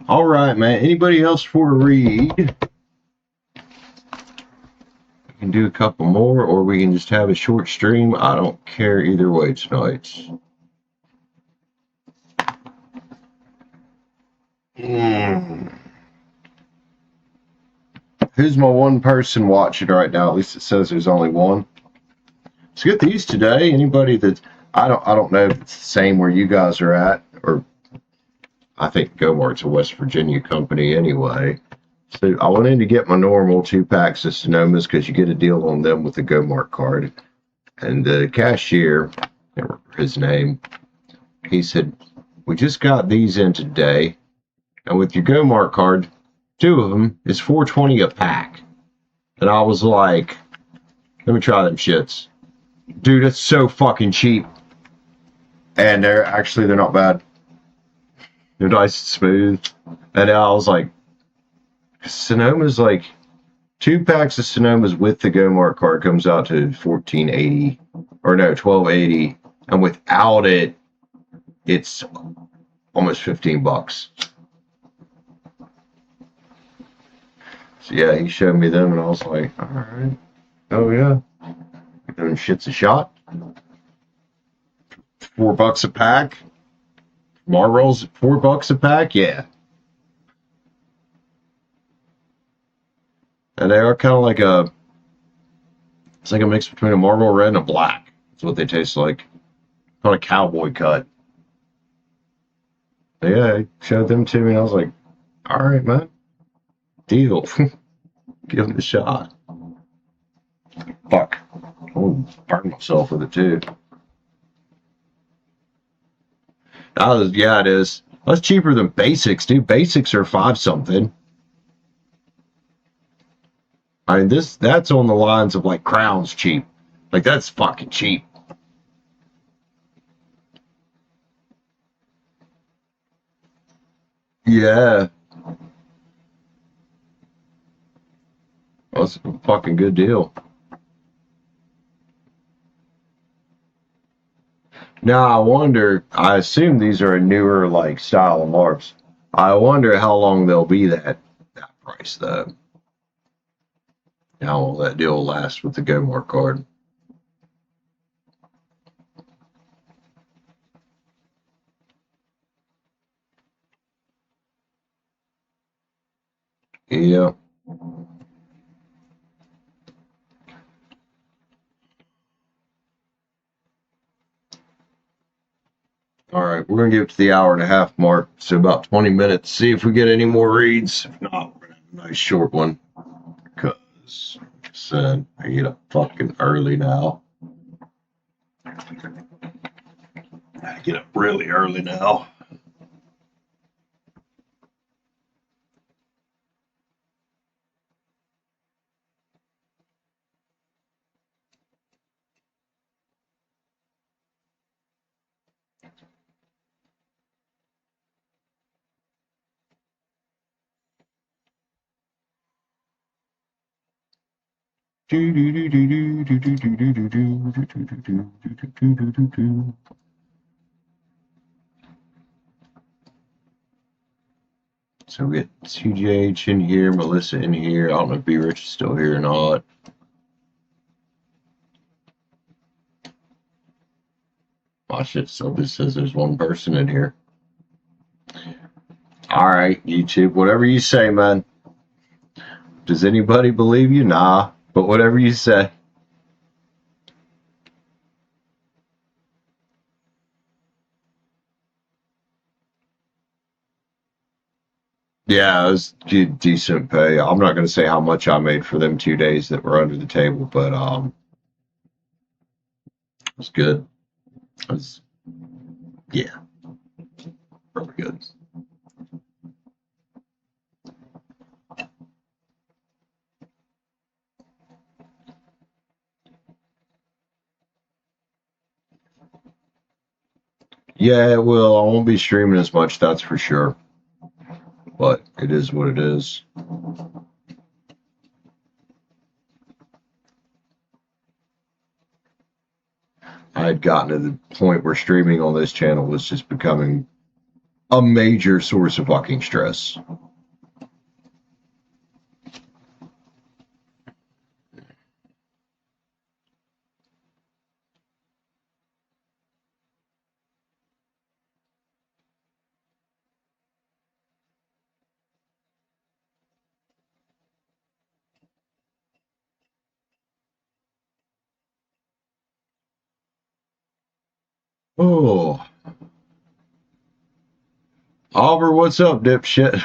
All right, man. Anybody else for a read? We can do a couple more, or we can just have a short stream. I don't care either way tonight. Who's my one person watching right now? At least it says there's only one. Let's get these today. Anybody that I don't know if it's the same where you guys are at, or I think Gomart's a West Virginia company anyway. So I went in to get my normal 2 packs of Sonomas because you get a deal on them with the Gomart card. And the cashier, I can't remember his name, he said, we just got these in today. And with your Gomart card, 2 of them is $4.20 a pack. And I was like, let me try them shits. Dude, it's so fucking cheap. And they're not bad. They're nice and smooth. And I was like, Sonoma's like 2 packs of Sonomas with the Gomart card comes out to $14.80 or no, $12.80, and without it, it's almost $15. So yeah, he showed me them, and I was like, all right, oh yeah, them shit's a shot. $4 a pack. Marlboros $4 a pack, yeah. And they are kind of like it's like a mix between a Marlboro Red and a Black. That's what they taste like. Kind of cowboy cut. But yeah, he showed them to me, and I was like, all right, man. Deal. Give them a shot. Fuck. I'll burn myself with it, too. Yeah, it is. That's cheaper than Basics, dude. Basics are 5-something. I mean, that's on the lines of like Crown's cheap. Like, that's fucking cheap. Yeah. That's a fucking good deal. Now, I assume these are a newer, like, style of marks. I wonder how long they'll be that price, though. How long that deal will last with the Gomart card. Yeah. All right, we're gonna give it to the hour and a half mark, so about 20 minutes. See if we get any more reads. If not, we're gonna have a nice short one. Cause like I said, I get up fucking early now. I get up really early now. So we get CJH in here, Melissa in here. I don't know if B Rich is still here or not. Oh shit, so this says there's one person in here. Alright, YouTube, whatever you say, man. Does anybody believe you? Nah, but whatever you say. Yeah, it was decent pay. I'm not going to say how much I made for them 2 days that were under the table, but it was good. It was, yeah, really good. Yeah, it will. I won't be streaming as much, that's for sure. But it is what it is. I had gotten to the point where streaming on this channel was just becoming a major source of fucking stress. Oh, Oliver, what's up, dipshit?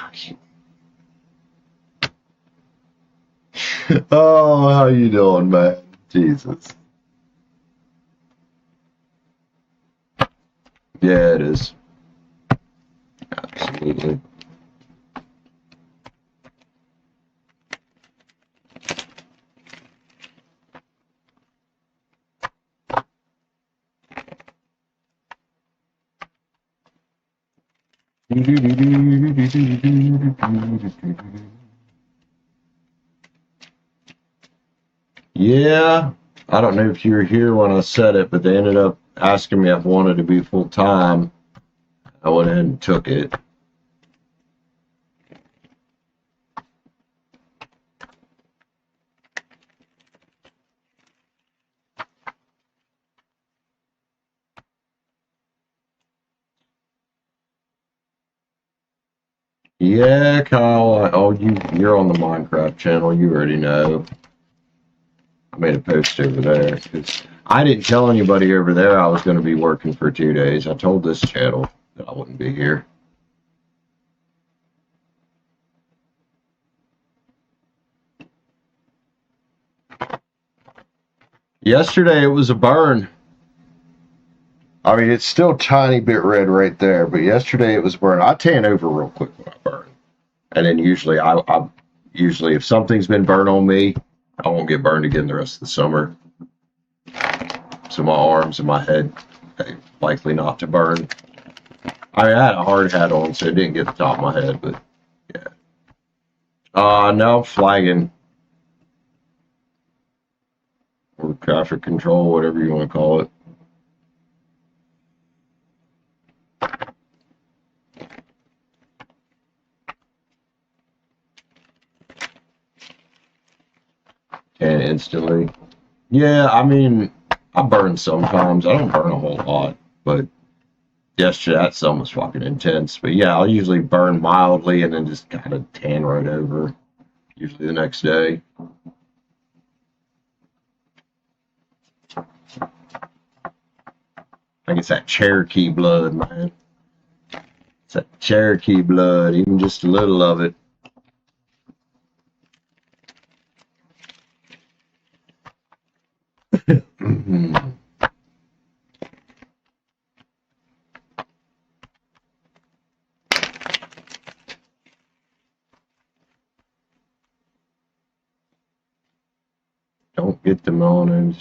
Oh, how you doing, man? Jesus. Yeah, it is. Absolutely. Yeah, I don't know if you were here when I said it, but they ended up asking me if I wanted to be full time. I went ahead and took it. Yeah, Kyle. Oh, you're on the Minecraft channel. You already know. I made a post over there because I didn't tell anybody over there I was going to be working for 2 days. I told this channel that I wouldn't be here. Yesterday it was a burn. I mean, it's still a tiny bit red right there, but yesterday it was a burn. I tan over real quick when I burn, and then usually I usually if something's been burned on me, I won't get burned again the rest of the summer. So my arms and my head, likely not to burn. I had a hard hat on, so it didn't get the top of my head, but yeah. No flagging or traffic control, whatever you want to call it. And instantly. Yeah, I mean, I burn sometimes. I don't burn a whole lot, but yesterday that sun was fucking intense. But yeah, I'll usually burn mildly and then just kind of tan right over. Usually the next day. I think it's that Cherokee blood, man. It's that Cherokee blood, even just a little of it. Don't get them on.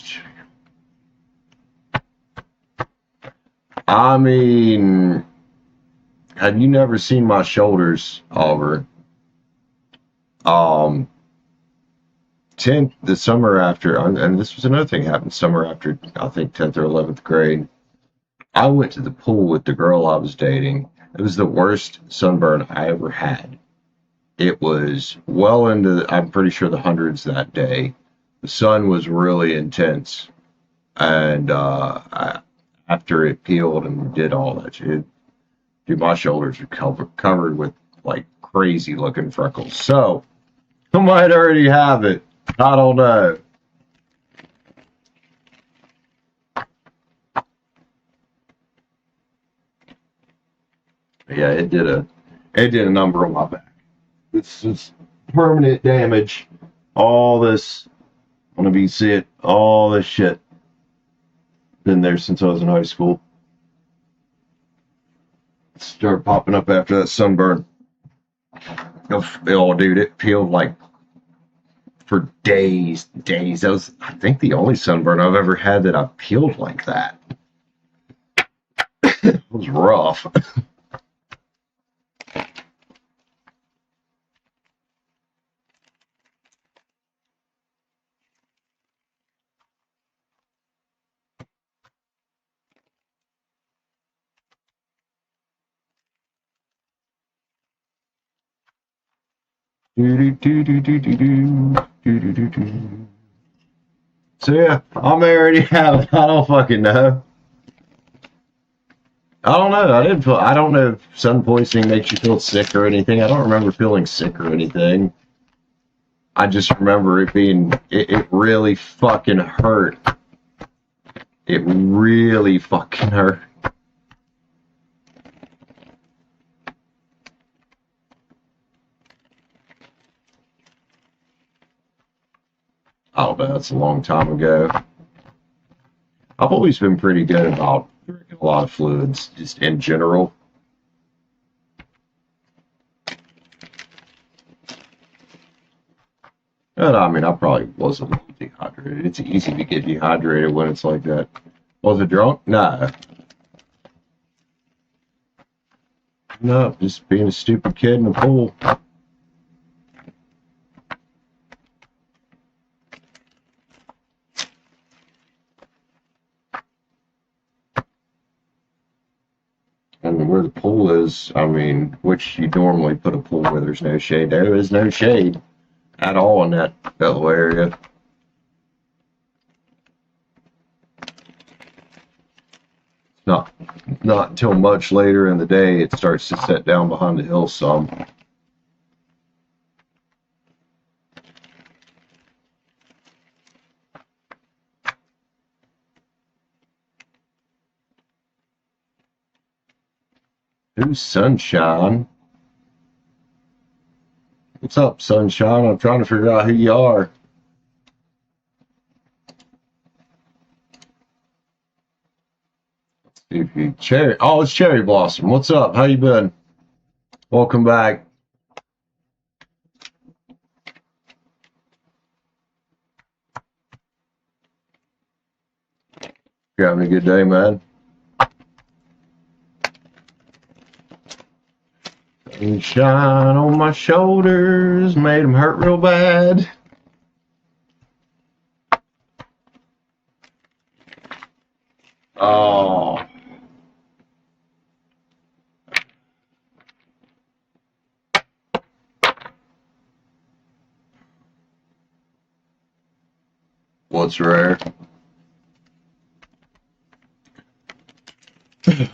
I mean, have you never seen my shoulders, Oliver? 10th, the summer after, and this was another thing happened summer after, I think 10th or 11th grade. I went to the pool with the girl I was dating. It was the worst sunburn I ever had. It was well into, I'm pretty sure, the hundreds that day. The sun was really intense. And after it peeled and did all that shit, dude, my shoulders were covered with like crazy looking freckles. So I might already have it. I don't know. Yeah, it did a number on my back. It's permanent damage. All this, I'm gonna be sick. All this shit. Been there since I was in high school. Started popping up after that sunburn. Oh, dude, it peeled like for days. That was, I think, the only sunburn I've ever had that I peeled like that. It was rough. So yeah, I may already have it. I don't fucking know. I don't know. I don't know if sun poisoning makes you feel sick or anything. I don't remember feeling sick or anything. I just remember it really fucking hurt. It really fucking hurt. I don't know. That's a long time ago. I've always been pretty good about drinking a lot of fluids, just in general. And I mean, I probably was a little dehydrated. It's easy to get dehydrated when it's like that. Was it drunk? Nah. No, just being a stupid kid in the pool. And where the pool is, I mean, which you normally put a pool where there's no shade. There is no shade at all in that little area. Not until much later in the day it starts to set down behind the hill some. Who's Sunshine? What's up, Sunshine? I'm trying to figure out who you are. Cherry. Oh, it's Cherry Blossom. What's up? How you been? Welcome back. You're having a good day, man. Sunshine on my shoulders made them hurt real bad. Oh. What's rare?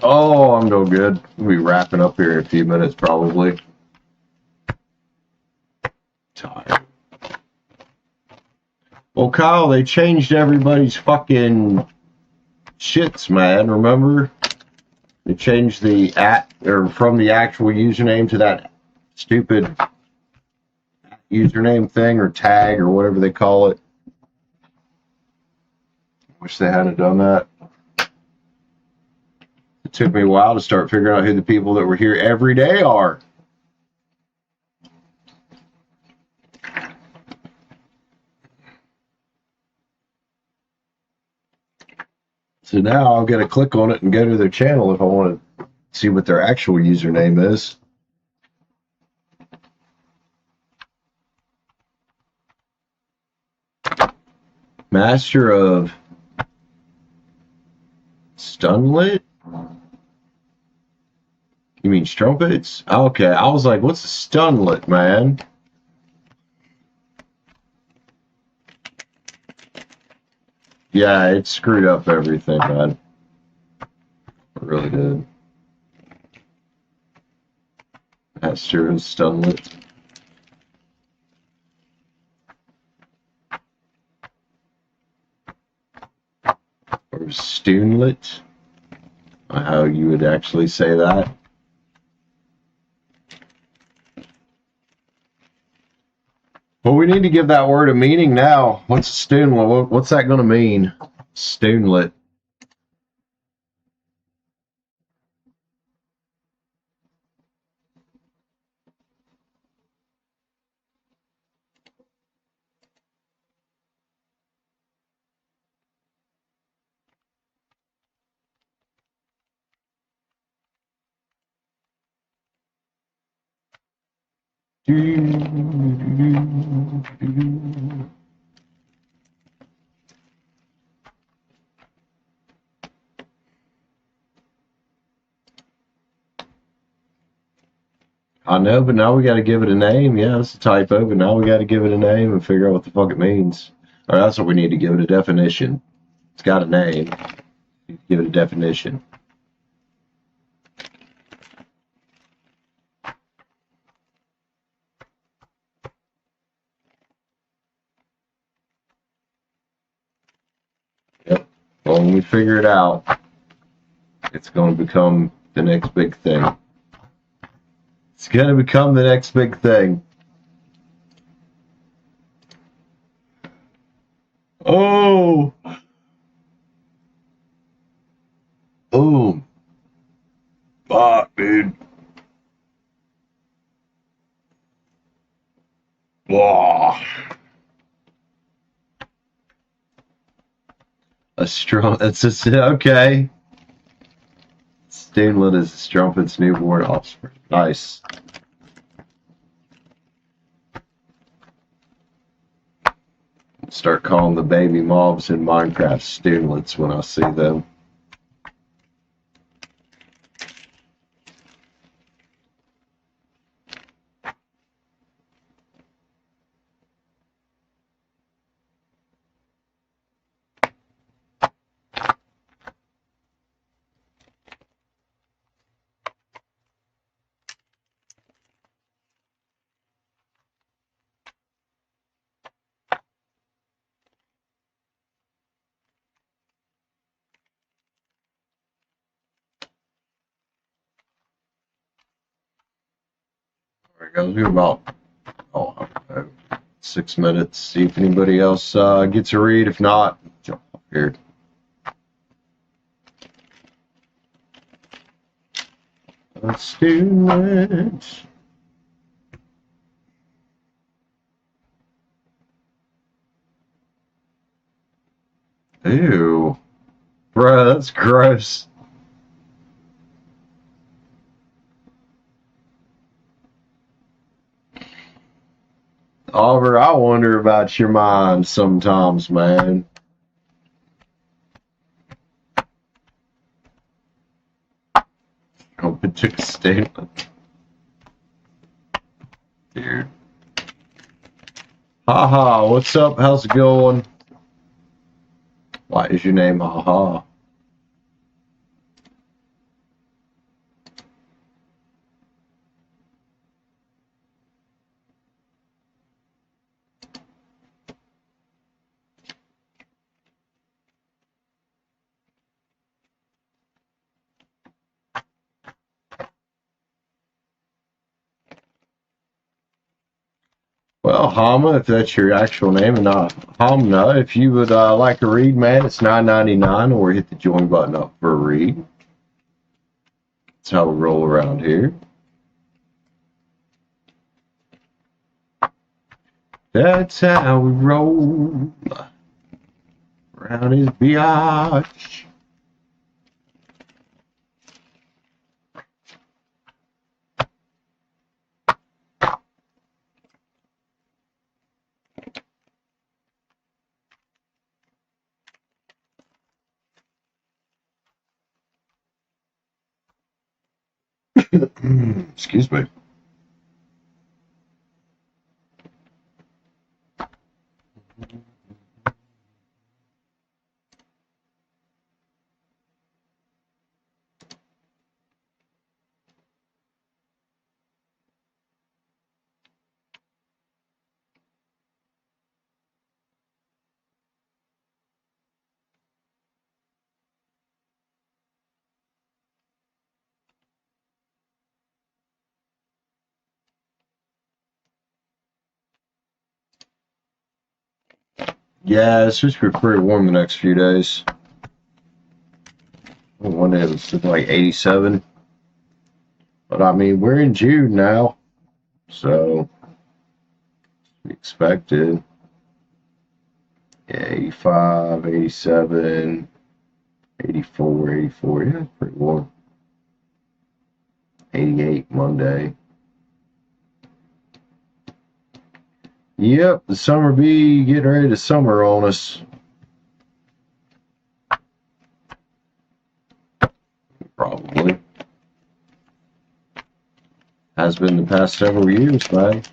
Oh, I'm doing good. We'll be wrapping up here in a few minutes, probably. Tired. Well, Kyle, they changed everybody's fucking shits, man. Remember? They changed the from the actual username to that stupid username thing or tag or whatever they call it. Wish they hadn't done that. It took me a while to start figuring out who the people that were here every day are. So now I'll get to click on it and go to their channel if I want to see what their actual username is. Master of Stunlit? You mean strumpets? Okay, I was like, what's a stunlet, man? Yeah, it screwed up everything, man. It really did. Master of Stunlet. Or Stoonlet. How you would actually say that. Well, we need to give that word a meaning now. What's a stoonlet? What's that going to mean? Stoonlet. I know, but now we got to give it a name. Yeah, it's a typo, but now we got to give it a name and figure out what the fuck it means. Or that's what we need to give it a definition. It's got a name. Give it a definition. Yep. Well, when we figure it out, it's going to become the next big thing. It's going to become the next big thing. Oh. Oh. Fuck, dude. Wow. A strum. It's just okay. Stoonlet is Strumpet's newborn offspring. Nice. Start calling the baby mobs in Minecraft Stoonlets when I see them. There we go. Do about 6 minutes. See if anybody else gets a read. If not, jump up here. Let's do it. Ew. Bruh, that's gross. Oliver, I wonder about your mind sometimes, man. Oh, particular statement. Dude. Haha, what's up? How's it going? Why is your name Haha? Well, Hama, if that's your actual name and not Hamna, if you would like a read, man, it's $9.99, or hit the join button up for a read. That's how we roll around here. That's how we roll around his biatch. Excuse me. Yeah, it's supposed to be pretty warm the next few days. One day it was like 87. But I mean, we're in June now, so we expected. Yeah, 85, 87, 84, 84. Yeah, it's pretty warm. 88 Monday. Yep, the summer bee getting ready to summer on us. Probably. Has been the past several years, man.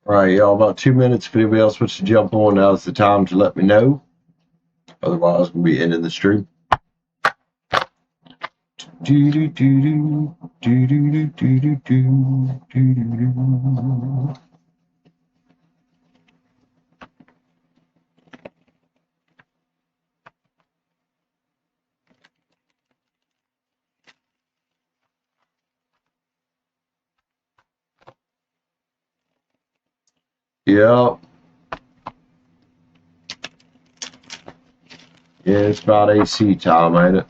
All right, y'all, about 2 minutes. If anybody else wants to jump on, now's the time to let me know. Otherwise, we'll be ending the stream. Do do do do do do do do do do do. Yep. Yeah, it's about AC time, ain't it?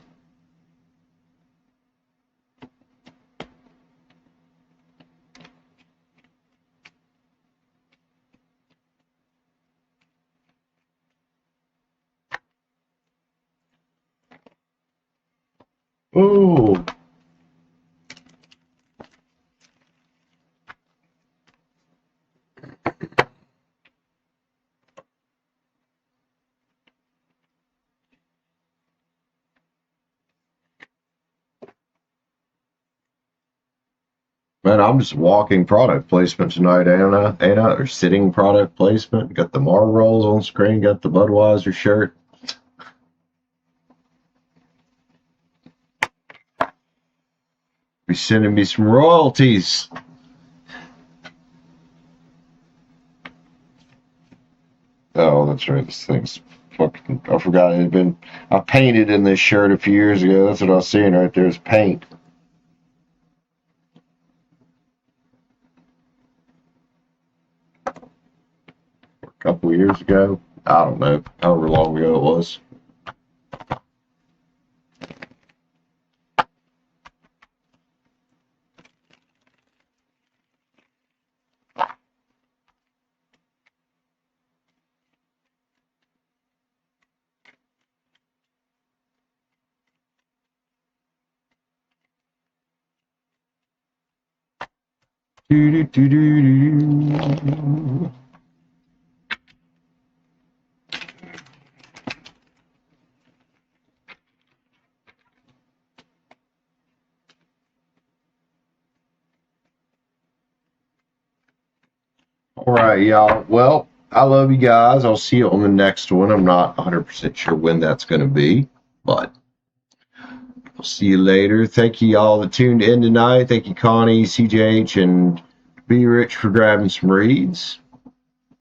Oh. Man, I'm just walking product placement tonight, Anna. Or sitting product placement. Got the Marlboros on screen. Got the Budweiser shirt. Be sending me some royalties. Oh, that's right. This thing's fucking. I forgot it had been. I painted in this shirt a few years ago. That's what I was seeing right there. Is paint. A couple of years ago. I don't know. However long ago it was. Do do do do do. All right, y'all. Well, I love you guys. I'll see you on the next one. I'm not 100% sure when that's going to be, but I'll see you later. Thank you all that tuned in tonight. Thank you, Connie, CJH, and B Rich for grabbing some reads.